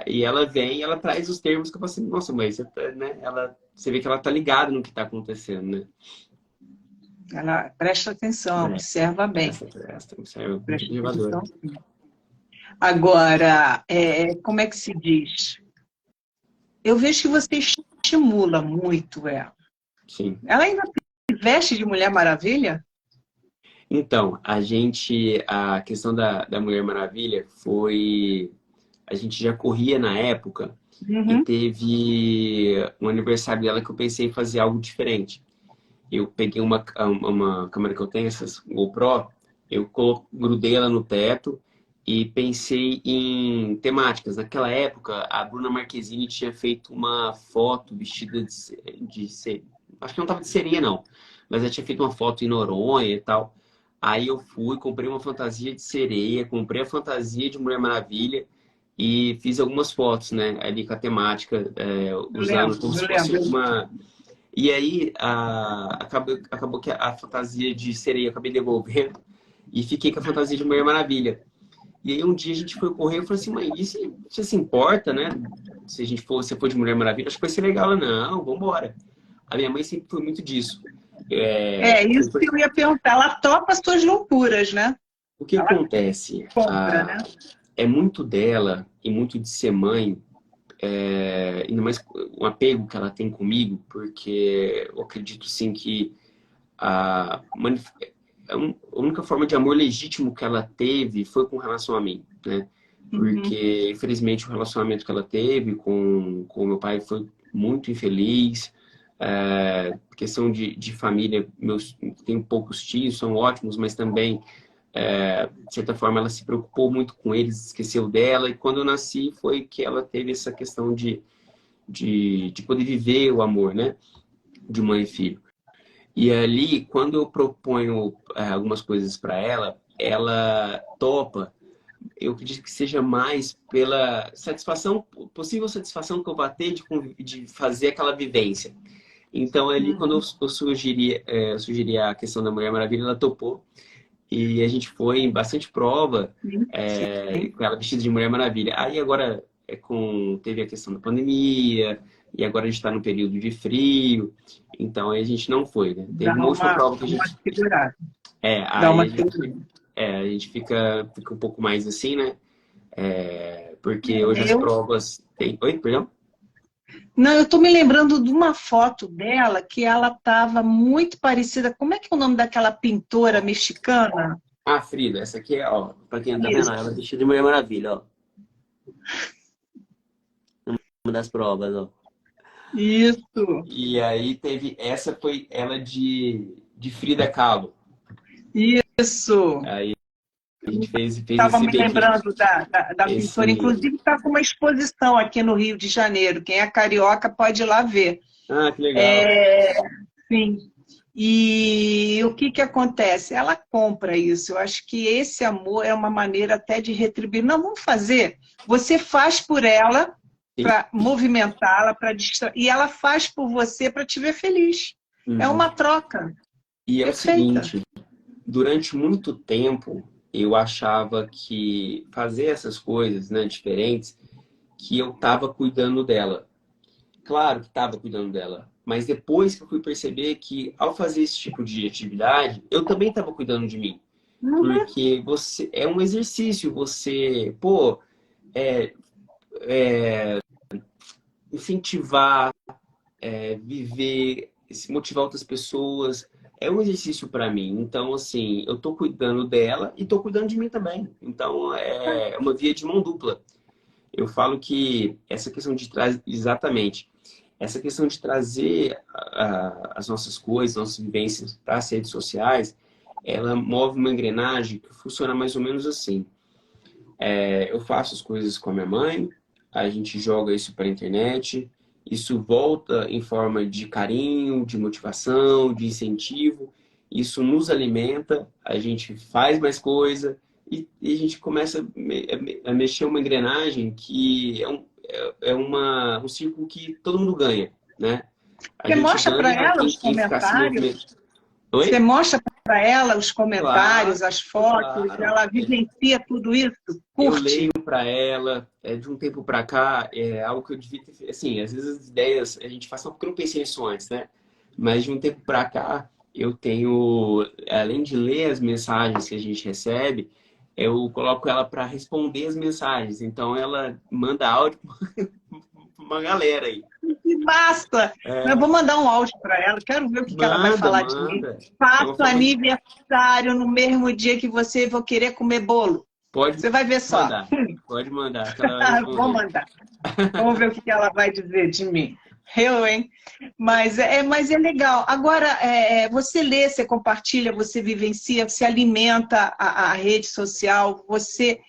e ela vem e ela traz os termos que eu falo assim, nossa, mãe, né? Você vê que ela tá ligada no que tá acontecendo, né? Ela presta atenção, observa bem. Presta, você é muito Presta observadora. atenção. Agora, como é que se diz? Eu vejo que você estimula muito ela. Sim. Ela ainda se veste de Mulher Maravilha? Então, a questão da Mulher Maravilha foi, a gente já corria na época e Uhum. teve um aniversário dela que eu pensei em fazer algo diferente. Eu peguei uma câmera que eu tenho, essas GoPro, grudei ela no teto e pensei em temáticas. Naquela época, a Bruna Marquezine tinha feito uma foto vestida acho que não estava de sereia, não. Mas ela tinha feito uma foto em Noronha e tal. Aí eu fui, comprei uma fantasia de sereia, comprei a fantasia de Mulher Maravilha e fiz algumas fotos, né? Ali com a temática, Eu usando lembro, como se eu fosse lembro. uma... E aí, acabou que a fantasia de sereia eu acabei devolvendo e fiquei com a fantasia de Mulher Maravilha. E aí, um dia a gente foi correr e falou assim, mãe, e se você se importa, né? Se a gente for, se for de Mulher Maravilha, acho que vai ser legal. Ela, não, vambora. A minha mãe sempre foi muito disso. Isso que eu ia perguntar. Ela topa as suas loucuras, né? O que acontece? Compra, né? É muito dela e muito de ser mãe, ainda mais um apego que ela tem comigo, porque eu acredito sim que a, manif- a única forma de amor legítimo que ela teve foi com relação a mim, né? Porque, infelizmente, o relacionamento que ela teve com o meu pai foi muito infeliz. Questão de família, tenho poucos tios, são ótimos, mas também, de certa forma, ela se preocupou muito com eles, esqueceu dela. E quando eu nasci, foi que ela teve essa questão de poder viver o amor, né? De mãe e filho. E ali, quando eu proponho algumas coisas para ela, ela topa. Eu acredito que seja mais pela satisfação, possível satisfação que eu vou ter de fazer aquela vivência. Então, ali, quando eu sugeri a questão da Mulher Maravilha, ela topou. E a gente foi em bastante prova, com ela vestida de Mulher Maravilha. Aí agora teve a questão da pandemia, e agora a gente está no período de frio, então aí a gente não foi, né? Dá Teve uma última prova que a uma gente. segurada. Dá Aí uma segurada. a gente fica um pouco mais assim, né? Porque hoje as provas tem. Oi, perdão? Não, eu estou me lembrando de uma foto dela que ela estava muito parecida. Como é que é o nome daquela pintora mexicana? Ah, Frida, essa aqui é, ó, pra quem não tá vendo, Isso. ela é vestida de Mulher Maravilha, ó. Uma das provas, ó. Isso. E aí essa foi ela de Frida Kahlo. Isso. Aí a gente fez Estava esse me lembrando da pintora. esse. Inclusive, está com uma exposição aqui no Rio de Janeiro. Quem é carioca pode ir lá ver. Ah, que legal. Sim. E o que acontece? Ela compra isso. Eu acho que esse amor é uma maneira até de retribuir. Não, vamos fazer. Você faz por ela Sim. para movimentá-la, para distrair. E ela faz por você para te ver feliz. É Uhum. uma troca E é o perfeita. seguinte, durante muito tempo eu achava que fazer essas coisas, né, diferentes, que eu estava cuidando dela. Claro que estava cuidando dela, mas depois que eu fui perceber que ao fazer esse tipo de atividade, eu também estava cuidando de mim. Uhum. Porque você é um exercício, você, pô, é, incentivar, viver, se motivar outras pessoas, é um exercício para mim. Então, assim, eu tô cuidando dela e tô cuidando de mim também. Então, é uma via de mão dupla. Eu falo que essa questão de trazer, exatamente, essa questão de trazer as nossas coisas, nossas vivências para as redes sociais, ela move uma engrenagem que funciona mais ou menos assim. Eu faço as coisas com a minha mãe, a gente joga isso para a internet, isso volta em forma de carinho, de motivação, de incentivo, isso nos alimenta, a gente faz mais coisa e a gente começa a mexer uma engrenagem que um círculo que todo mundo ganha, né? A Você gente mostra para ganha ela os quem ficar se comentários? movimentando. Você Oi? mostra para ela os Claro, comentários, as fotos, claro. ela vivencia tudo isso? Eu Curte? leio para ela, de um tempo para cá, é algo que eu devia ter, assim, às vezes as ideias a gente faz só porque eu não pensei nisso antes, né? Mas de um tempo para cá, eu tenho, além de ler as mensagens que a gente recebe, eu coloco ela para responder as mensagens. Então ela manda áudio pra uma galera aí. Que massa! Eu vou mandar um áudio para ela, quero ver o que ela vai Manda, falar de mim. manda. É Faço uma forma de... aniversário no mesmo dia que você, vou querer comer bolo. Pode Você vai ver só. pode mandar, que ela vai Vou responder. mandar. Vamos ver o que ela vai dizer de mim. Eu, hein? Mas é legal. Agora, você lê, você compartilha, você vivencia, você alimenta a rede social, você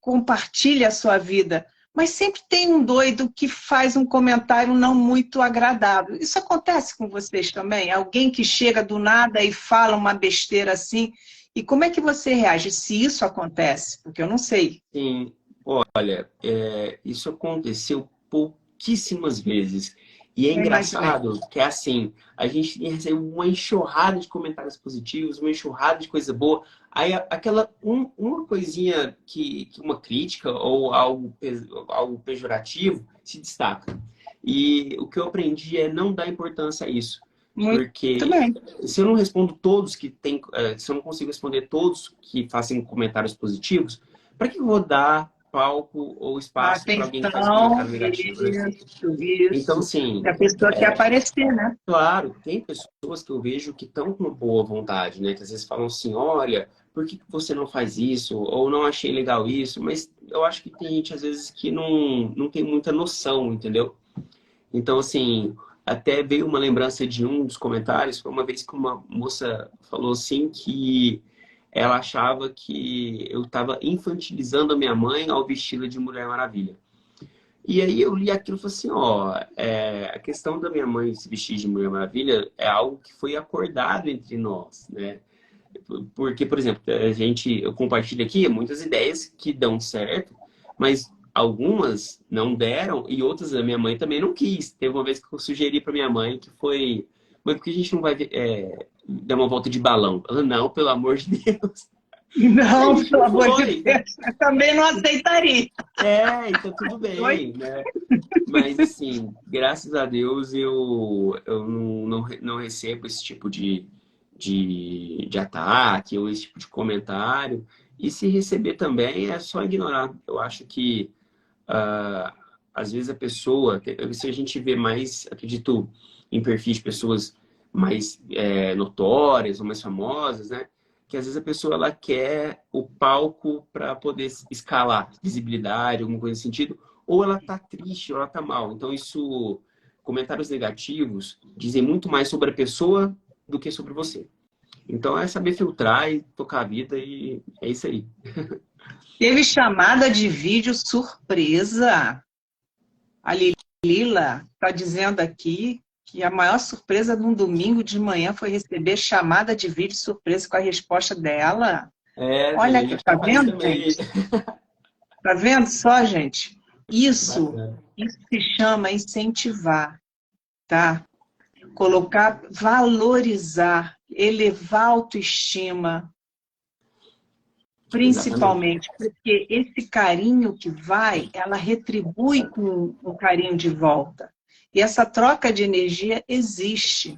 compartilha a sua vida. Mas sempre tem um doido que faz um comentário não muito agradável. Isso acontece com vocês também? Alguém que chega do nada e fala uma besteira assim. E como é que você reage se isso acontece? Porque eu não sei. Sim, olha, isso aconteceu pouquíssimas vezes. E é Eu imaginei. engraçado que é assim, a gente recebe uma enxurrada de comentários positivos, uma enxurrada de coisa boa. Aí uma coisinha que uma crítica ou algo pejorativo se destaca. E o que eu aprendi é não dar importância a isso. Muito Porque bem. se eu não respondo todos que tem, se eu não consigo responder todos que fazem comentários positivos, para que eu vou dar palco ou espaço para alguém que faz Atenção, comentário negativo, né? isso, Então, isso. assim, E a pessoa quer aparecer, né? claro, tem pessoas que eu vejo que estão com boa vontade, né? Que às vezes falam assim, olha, por que você não faz isso? Ou não achei legal isso. Mas eu acho que tem gente, às vezes, que não tem muita noção, entendeu? Então, assim, até veio uma lembrança de um dos comentários, foi uma vez que uma moça falou assim que ela achava que eu estava infantilizando a minha mãe ao vesti-la de Mulher Maravilha. E aí eu li aquilo e falei assim, ó, a questão da minha mãe se vestir de Mulher Maravilha é algo que foi acordado entre nós, né? Porque, por exemplo, eu compartilho aqui muitas ideias que dão certo, mas algumas não deram e outras a minha mãe também não quis. Teve uma vez que eu sugeri para minha mãe que foi, mãe, por que a gente não vai dar uma volta de balão? Ela, não, pelo amor de Deus. E a Não, gente pelo não amor de foi. Deus, eu também não aceitaria. Então tudo Oi? bem, né? Mas, assim, graças a Deus eu não recebo esse tipo de ataque ou esse tipo de comentário. E se receber também é só ignorar. Eu acho que, às vezes, a pessoa, se a gente vê mais, acredito, em perfis de pessoas mais notórias ou mais famosas, né? Que às vezes a pessoa ela quer o palco para poder escalar visibilidade, alguma coisa nesse sentido, ou ela tá triste, ou ela tá mal. Então, isso, comentários negativos dizem muito mais sobre a pessoa do que sobre você. Então, é saber filtrar e tocar a vida e é isso aí. Teve chamada de vídeo surpresa. A Lila está dizendo aqui que a maior surpresa num domingo de manhã foi receber chamada de vídeo surpresa com a resposta dela. Tem Olha aqui, gente que tá faz vendo, também. gente? Tá vendo só, gente? Isso, Bacana. isso se chama incentivar, tá? Colocar, valorizar, elevar a autoestima, Exatamente. principalmente porque esse carinho que vai, ela retribui com um carinho de volta. E essa troca de energia existe,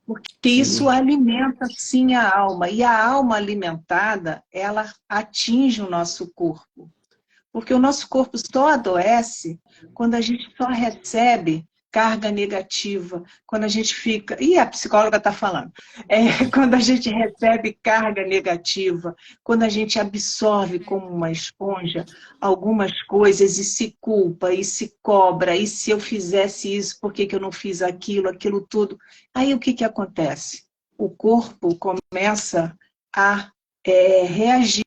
porque isso Sim, alimenta sim a alma. E a alma alimentada, ela atinge o nosso corpo. Porque o nosso corpo só adoece quando a gente só recebe carga negativa, quando a gente fica... Ih, a psicóloga está falando. Quando a gente recebe carga negativa, quando a gente absorve como uma esponja algumas coisas e se culpa, e se cobra, e se eu fizesse isso, por que que eu não fiz aquilo, aquilo tudo? Aí o que que acontece? O corpo começa a reagir.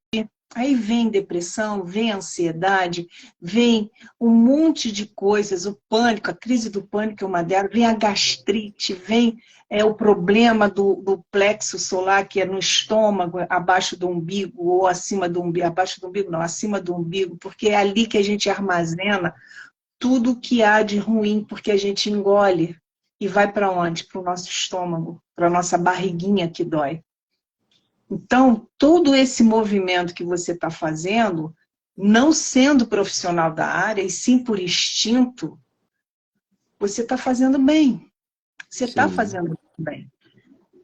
Aí vem depressão, vem ansiedade, vem um monte de coisas, o pânico, a crise do pânico é uma delas, vem a gastrite, vem o problema do plexo solar, que é no estômago, abaixo do umbigo, ou acima do umbigo, abaixo do umbigo não, acima do umbigo, porque é ali que a gente armazena tudo que há de ruim, porque a gente engole e vai para onde? Para o nosso estômago, para a nossa barriguinha que dói. Então, todo esse movimento que você está fazendo, não sendo profissional da área, e sim por instinto, você está fazendo bem. Você está sim. fazendo bem.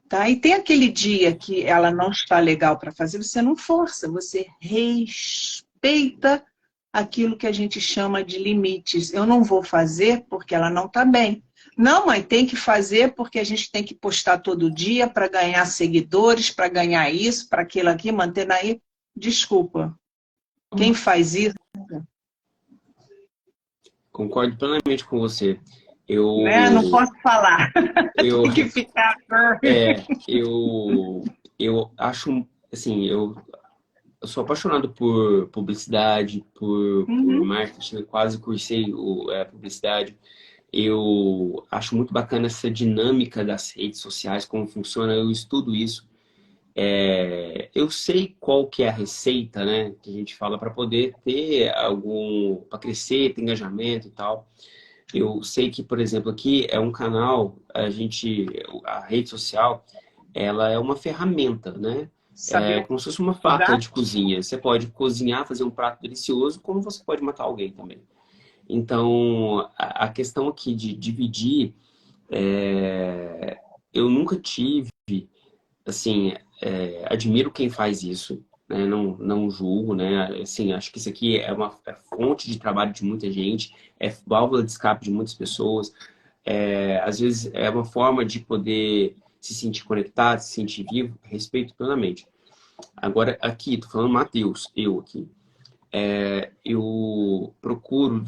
Tá? E tem aquele dia que ela não está legal para fazer, você não força, você respeita aquilo que a gente chama de limites. Eu não vou fazer porque ela não está bem. Não, mãe, tem que fazer porque a gente tem que postar todo dia para ganhar seguidores, para ganhar isso, para aquilo aqui, manter aí. Desculpa. Quem faz isso, Concordo plenamente com você. né? Não Eu, posso falar. eu, Tem que ficar. eu acho, assim, eu sou apaixonado por publicidade, por Uhum. marketing, eu quase cursei publicidade. Eu acho muito bacana essa dinâmica das redes sociais, como funciona, eu estudo isso. Eu sei qual que é a receita, né, que a gente fala para poder ter para crescer, ter engajamento e tal. Eu sei que, por exemplo, aqui é um canal, a rede social, ela é uma ferramenta, né? É Saber como se fosse uma faca usar. de cozinha. Você pode cozinhar, fazer um prato delicioso, como você pode matar alguém também. Então, a questão aqui de dividir Eu nunca tive, assim, admiro quem faz isso, né? Não julgo, né? Assim, acho que isso aqui é uma fonte de trabalho de muita gente, é válvula de escape de muitas pessoas. Às vezes é uma forma de poder se sentir conectado, se sentir vivo, respeito plenamente. Agora, aqui, tô falando Matheus, eu aqui. Eu procuro,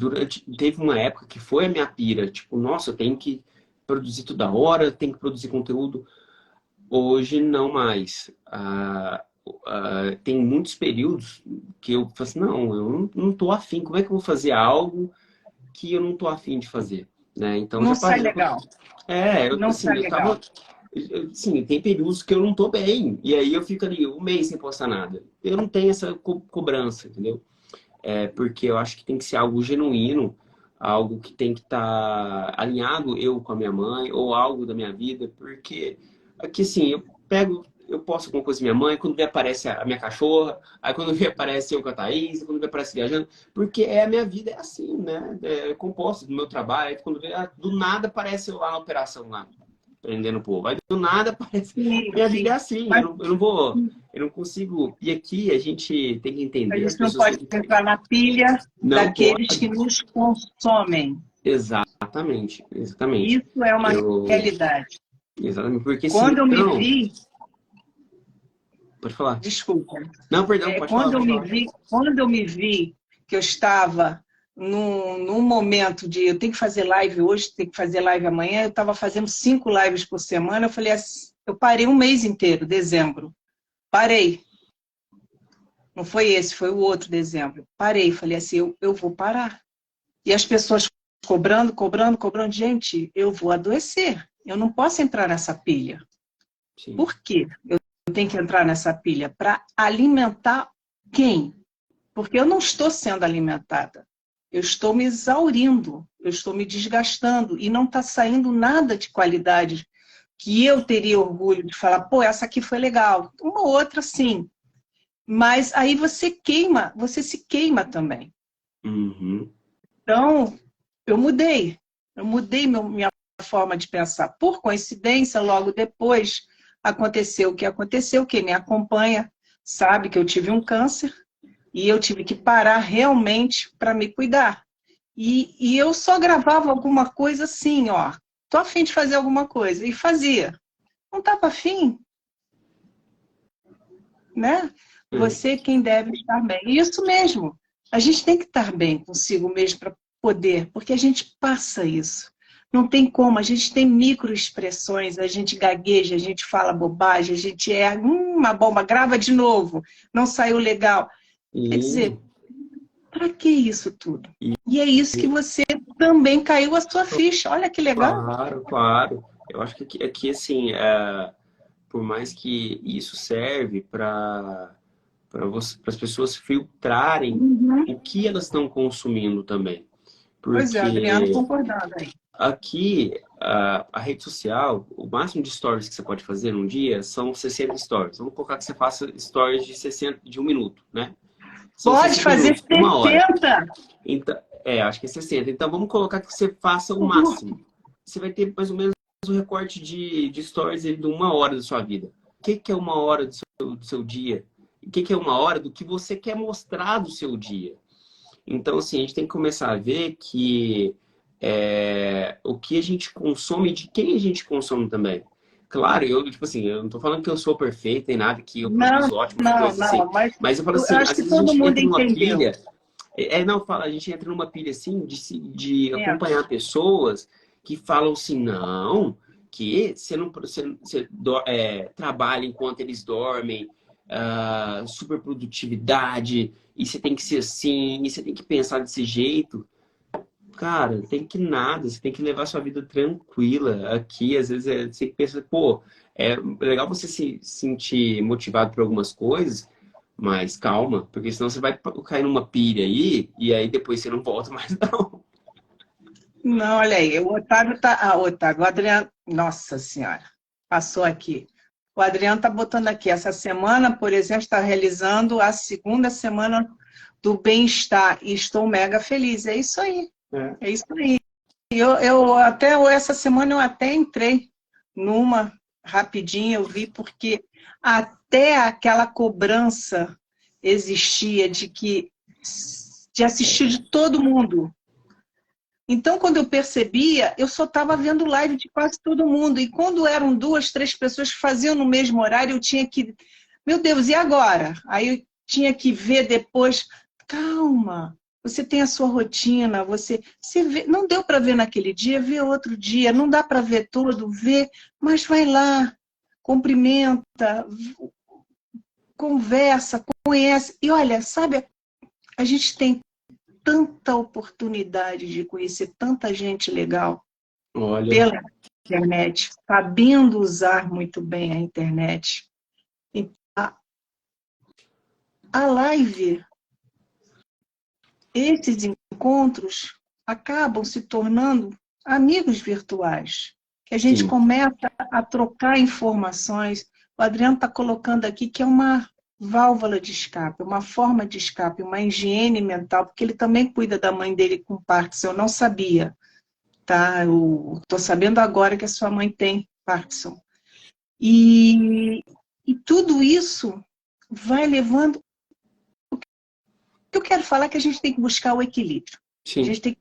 teve uma época que foi a minha pira, tipo, nossa, eu tenho que produzir toda hora, tenho que produzir conteúdo. Hoje não mais. Tem muitos períodos que eu falo assim, não, eu não tô afim, como é que eu vou fazer algo que eu não tô afim de fazer? Né? Então Não já sai passei. legal. Não Assim, sai eu legal. tava. Sim, tem períodos que eu não tô bem. E aí eu fico ali um mês sem postar nada. Eu não tenho essa cobrança, entendeu? Porque eu acho que tem que ser algo genuíno, algo que tem que estar alinhado eu com a minha mãe, ou algo da minha vida, porque aqui assim, eu posto alguma coisa com minha mãe, quando vê aparece a minha cachorra, aí quando vê aparece eu com a Thaís, quando vê aparece viajando, porque a minha vida é assim, né? É composta do meu trabalho, aí quando vê, do nada aparece eu lá na operação lá, prendendo o povo. Aí do nada aparece. Sim, Minha vida é sim. assim, Mas eu não vou. Eu não consigo. E aqui a gente tem que a entender, as gente não pessoas pode têm que. entrar na pilha Não daqueles que pode. nos consomem. Exatamente, exatamente. Isso é uma Eu. realidade. Exatamente, porque Quando eu me senão. vi, Pode falar. desculpa, Não, perdão, pode falar, pode falar. quando eu me vi que eu estava num momento de eu tenho que fazer live hoje, tenho que fazer live amanhã, eu estava fazendo 5 lives por semana, eu falei assim, eu parei um mês inteiro, dezembro. Parei. Não foi esse, foi o outro dezembro. Parei, falei assim, eu vou parar. E as pessoas cobrando, cobrando, cobrando. Gente, eu vou adoecer. Eu não posso entrar nessa pilha. Sim. Por quê? Eu tenho que entrar nessa pilha para alimentar quem? Porque eu não estou sendo alimentada. Eu estou me exaurindo, eu estou me desgastando e não está saindo nada de qualidade que eu teria orgulho de falar, pô, essa aqui foi legal. Uma outra, sim. Mas aí você queima, você se queima também. Uhum. Então, eu mudei. Eu mudei minha forma de pensar. Por coincidência, logo depois aconteceu o que aconteceu, quem me acompanha sabe que eu tive um câncer e eu tive que parar realmente para me cuidar. E eu só gravava alguma coisa assim, ó. Tô a fim de fazer alguma coisa. E fazia. Não estava afim, né? Você é quem deve estar bem. Isso mesmo. A gente tem que estar bem consigo mesmo para poder, porque a gente passa isso. Não tem como, a gente tem microexpressões, a gente gagueja, a gente fala bobagem, a gente uma bomba, grava de novo, não saiu legal. Quer E, dizer, para que isso tudo? E é isso que você também caiu a sua ficha. Olha que legal. claro, claro. Eu acho que aqui assim, por mais que isso serve para as pessoas filtrarem Uhum. o que elas estão consumindo também. Pois é, Adriano Porque concordando aí. aqui a rede social, o máximo de stories que você pode fazer num dia são 60 stories. Vamos colocar que você faça stories de 1 minuto, né? São Pode 60 fazer minutos, 1 hora. 60. Então, acho que é 60. Então vamos colocar que você faça o máximo. Você vai ter mais ou menos um recorte de stories de 1 hora da sua vida. O que é 1 hora do seu dia? O que é 1 hora do que você quer mostrar do seu dia? Então, assim, a gente tem que começar a ver que o que a gente consome, de quem a gente consome também. Claro, tipo assim, eu não tô falando que eu sou perfeito nem nada, que eu Não, produzo ótimas não, coisas assim. não, mas Mas eu falo eu assim, acho às que vezes a todo gente mundo entra numa entendeu. pilha. Não, fala, a gente entra numa pilha assim de É. acompanhar pessoas que falam assim, não, que você trabalha enquanto eles dormem, super produtividade, e você tem que ser assim, e você tem que pensar desse jeito. Cara, tem que nada, você tem que levar sua vida tranquila. Aqui, às vezes, você pensa, pô, é legal você se sentir motivado por algumas coisas, mas calma, porque senão você vai cair numa pilha aí, e aí depois você não volta mais, não. Não, olha aí, o Otávio tá. Ah, Otávio, o Adriano. Nossa Senhora, passou aqui. O Adriano está botando aqui. Essa semana, por exemplo, está realizando a segunda semana do bem-estar e estou mega feliz. É isso aí. É. É isso aí. eu até essa semana eu até entrei numa rapidinho, eu vi, porque até aquela cobrança existia de assistir de todo mundo. Então, quando eu percebia, eu só estava vendo live de quase todo mundo. E quando eram 2, 3 pessoas que faziam no mesmo horário, eu tinha que... Meu Deus, e agora? Aí eu tinha que ver depois. Calma, você tem a sua rotina, você vê, não deu para ver naquele dia, vê outro dia. Não dá para ver tudo, vê, mas vai lá, cumprimenta, conversa, conhece. E olha, sabe, a gente tem tanta oportunidade de conhecer tanta gente legal Olha, pela internet, sabendo usar muito bem a internet. E a live, esses encontros acabam se tornando amigos virtuais, que a gente sim, começa a trocar informações. O Adriano está colocando aqui que é uma válvula de escape, uma forma de escape, uma higiene mental, porque ele também cuida da mãe dele com Parkinson. Eu não sabia, tá? Eu estou sabendo agora que a sua mãe tem Parkinson. E tudo isso vai levando... O que eu quero falar é que a gente tem que buscar o equilíbrio. A sim, gente tem que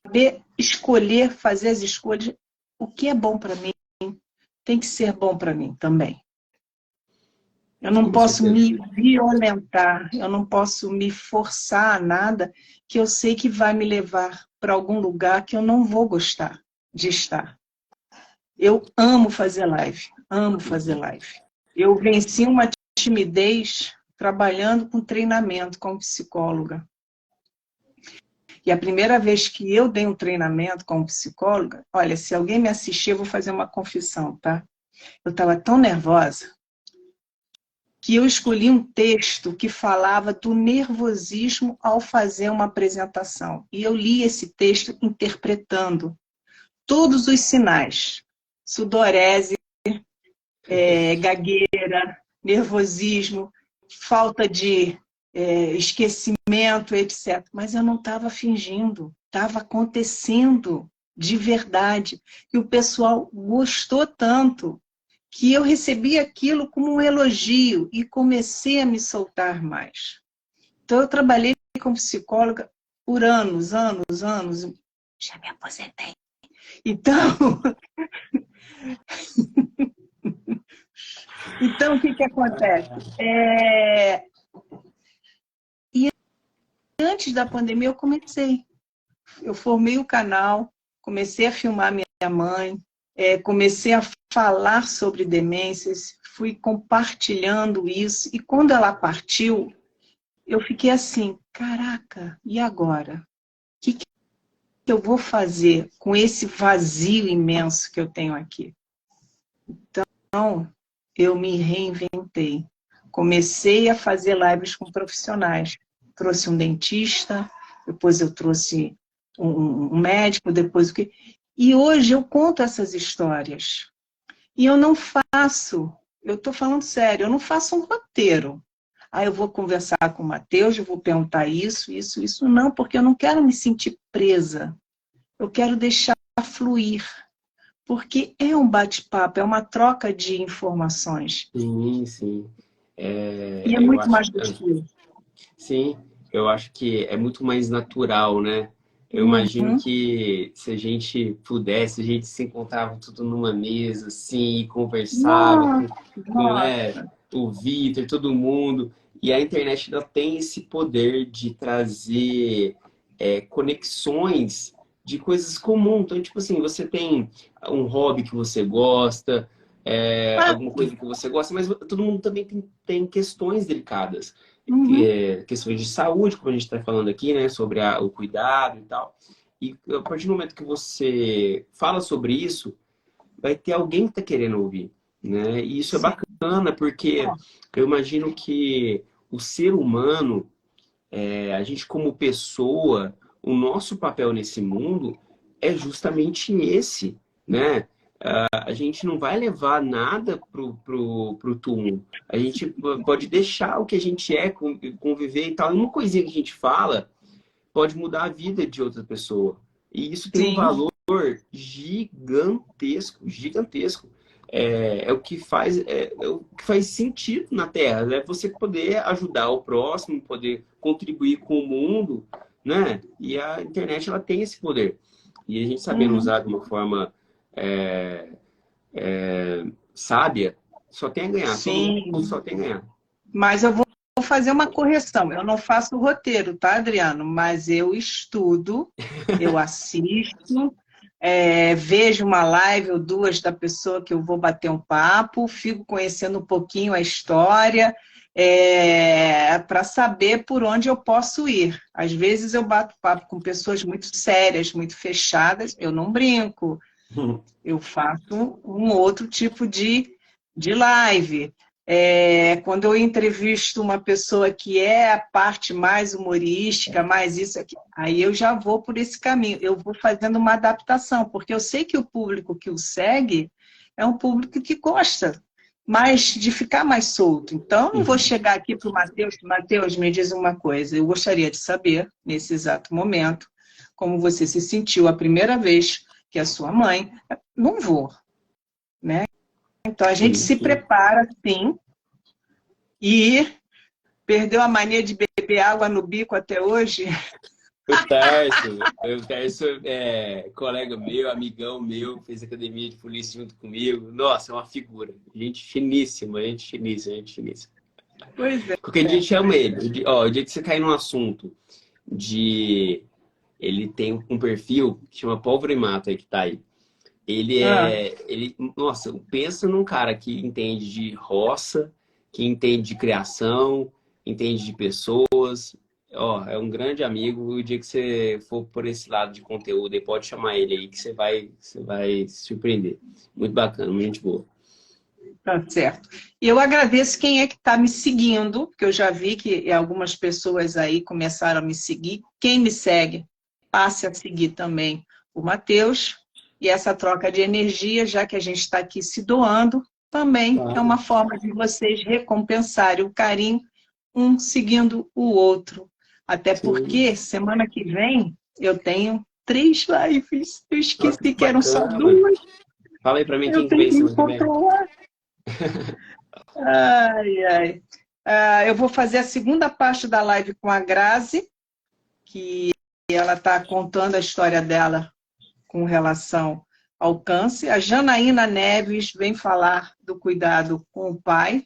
saber escolher, fazer as escolhas. O que é bom para mim tem que ser bom para mim também. Eu não com posso certeza. me violentar, eu não posso me forçar a nada que eu sei que vai me levar para algum lugar que eu não vou gostar de estar. Eu amo fazer live, amo fazer live. Eu venci uma timidez trabalhando com treinamento como psicóloga. E a primeira vez que eu dei um treinamento como psicóloga, olha, se alguém me assistir, eu vou fazer uma confissão, tá? Eu estava tão nervosa que eu escolhi um texto que falava do nervosismo ao fazer uma apresentação. E eu li esse texto interpretando todos os sinais. Sudorese, gagueira, nervosismo, falta de esquecimento, etc. Mas eu não estava fingindo, estava acontecendo de verdade. E o pessoal gostou tanto que eu recebi aquilo como um elogio e comecei a me soltar mais. Então, eu trabalhei como psicóloga por anos, anos, anos. Já me aposentei. Então, o que acontece? E antes da pandemia, eu formei o canal, comecei a filmar minha mãe, comecei a falar sobre demências, fui compartilhando isso, e quando ela partiu, eu fiquei assim, caraca, e agora? O que eu vou fazer com esse vazio imenso que eu tenho aqui? Então, eu me reinventei. Comecei a fazer lives com profissionais. Trouxe um dentista, depois eu trouxe um médico, depois o que... E hoje eu conto essas histórias. E eu não faço, eu estou falando sério, eu não faço um roteiro. Eu vou conversar com o Matheus, eu vou perguntar isso, isso, isso. Não, porque eu não quero me sentir presa. Eu quero deixar fluir. Porque é um bate-papo, é uma troca de informações. Sim, sim. E é Eu muito acho, mais gostoso. sim, eu acho que é muito mais natural, né? Eu imagino Uhum. que se a gente pudesse, a gente se encontrava tudo numa mesa, assim, e conversava Nossa, com, né, nossa. o Vitor, todo mundo. E a internet ela tem esse poder de trazer conexões de coisas comuns. Então, tipo assim, você tem um hobby que você gosta, alguma coisa que você gosta, mas todo mundo também tem questões delicadas Uhum. questões de saúde, como a gente está falando aqui, né, sobre o cuidado e tal. E a partir do momento que você fala sobre isso, vai ter alguém que está querendo ouvir, né? E isso é Sim. bacana, porque eu imagino que o ser humano, a gente como pessoa, o nosso papel nesse mundo é justamente esse, né? A gente não vai levar nada pro túmulo. A gente pode deixar o que a gente é, conviver e tal. E uma coisinha que a gente fala pode mudar a vida de outra pessoa. E isso tem um Sim. valor gigantesco, gigantesco. É o que faz, é o que faz sentido na Terra, né? Você poder ajudar o próximo, poder contribuir com o mundo, né? E a internet, ela tem esse poder. E a gente sabendo Uhum. usar de uma forma é, sábia, só tem a ganhar. Todo mundo Sim. só tem a ganhar. Mas eu vou fazer uma correção. Eu não faço o roteiro, tá, Adriano? Mas eu estudo, eu assisto, vejo uma live ou duas da pessoa que eu vou bater um papo, fico conhecendo um pouquinho a história, para saber por onde eu posso ir. Às vezes eu bato papo com pessoas muito sérias, muito fechadas, eu não brinco, eu faço um outro tipo de live. Quando eu entrevisto uma pessoa que é a parte mais humorística, mais isso aqui, aí eu já vou por esse caminho, eu vou fazendo uma adaptação, porque eu sei que o público que o segue é um público que gosta mais de ficar mais solto. Então, eu não vou chegar aqui para o Matheus, Matheus, me diz uma coisa, eu gostaria de saber, nesse exato momento, como você se sentiu a primeira vez que a sua mãe... Não vou, né? Então, a gente Sim, se sim. prepara, sim, e perdeu a mania de beber água no bico até hoje. O Tarso é colega meu, amigão meu, fez academia de polícia junto comigo. Nossa, é uma figura. Gente finíssima, gente finíssima, gente finíssima. Pois é, Qualquer dia chama pois ele. é. O dia que você cair num assunto de... Ele tem um perfil que chama Pólvora e Mata, aí que tá aí. Ah, Nossa, pensa num cara que entende de roça, que entende de criação, entende de pessoas. Ó, é um grande amigo. O dia que você for por esse lado de conteúdo, aí pode chamar ele aí que você vai se surpreender. Muito bacana, muito gente boa. tá certo. E eu agradeço quem é que está me seguindo, porque eu já vi que algumas pessoas aí começaram a me seguir. Quem me segue, passe a seguir também o Matheus. E essa troca de energia, já que a gente está aqui se doando, também é uma Claro. forma de vocês recompensarem o carinho, um seguindo o outro. Até Sim. porque semana que vem eu tenho 3 lives. Eu Nossa, esqueci que que eram só bacana. 2. Fala aí pra mim Eu quem que tenho vem que me semana que vem. controlar. Ai, ai. Eu vou fazer a segunda parte da live com a Grazi, que ela está contando a história dela com relação ao câncer. A Janaína Neves vem falar do cuidado com o pai,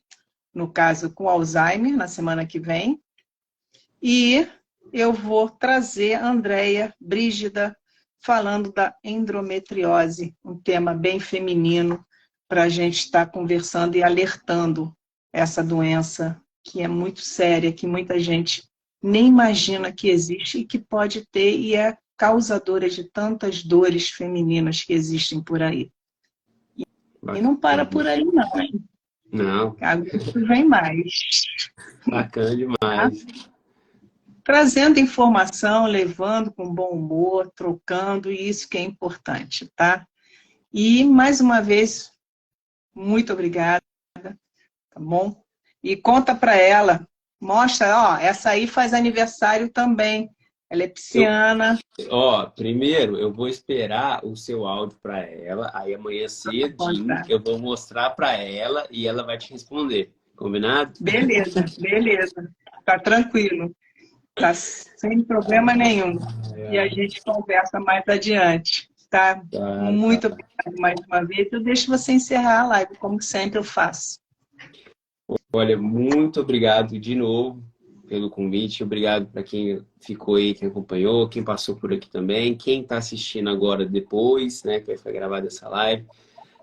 no caso com Alzheimer, na semana que vem. E eu vou trazer a Andréia Brígida falando da endometriose, um tema bem feminino para a gente estar conversando e alertando essa doença que é muito séria, que muita gente nem imagina que existe e que pode ter e é causadora de tantas dores femininas que existem por aí. E não para Bacana. por aí não, hein? Não, Agosto vem mais. bacana Tá? demais. Trazendo informação, levando com bom humor, trocando, e isso que é importante, tá? E, mais uma vez, muito obrigada, tá bom? E conta para ela, mostra, ó, essa aí faz aniversário também, ela é Eu, pisciana. primeiro eu vou esperar o seu áudio para ela, aí amanhã cedinho Conta. eu vou mostrar para ela e ela vai te responder. Combinado? Beleza, beleza, tá tranquilo, tá sem problema nenhum. Ai, E a ai. gente conversa mais adiante, tá? Tá, Muito tá. obrigada mais uma vez. Eu deixo você encerrar a live, como sempre eu faço. Olha, muito obrigado de novo pelo convite. Obrigado para quem ficou aí, quem acompanhou, quem passou por aqui também, quem está assistindo agora depois, né, que vai ficar gravada essa live.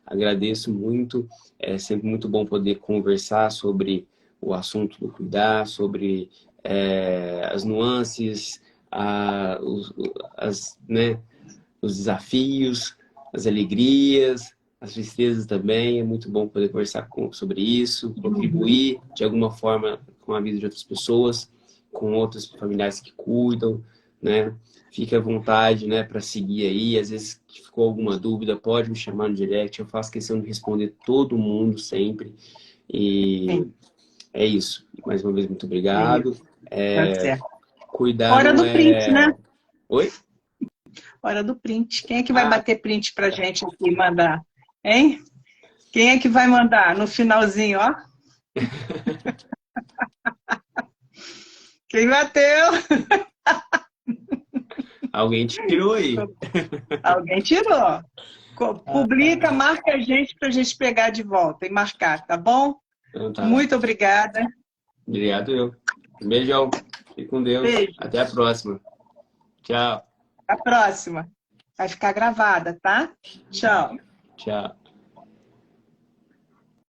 Agradeço muito. É sempre muito bom poder conversar sobre o assunto do cuidar, sobre as nuances, né, os desafios, as alegrias, as tristezas também. É muito bom poder conversar sobre isso, Uhum. contribuir de alguma forma com a vida de outras pessoas, com outros familiares que cuidam, né? Fique à vontade, né, para seguir aí. Às vezes ficou alguma dúvida, pode me chamar no direct. Eu faço questão de responder todo mundo sempre. E Sim, é isso. Mais uma vez, muito é obrigado. isso, tá certo. Cuidar Hora não do print, né? é... Oi? Hora do print. Quem é que vai bater print pra gente aqui e mandar? Hein? Quem é que vai mandar no finalzinho, ó? Quem bateu? Alguém tirou aí. Alguém tirou. Publica, marca a gente para a gente pegar de volta e marcar, tá bom? Então, tá. Muito obrigada. Obrigado eu. Um beijão. Fique com Deus. Beijo. Até a próxima. Tchau. Até a próxima. Vai ficar gravada, tá? Tchau. Tchau.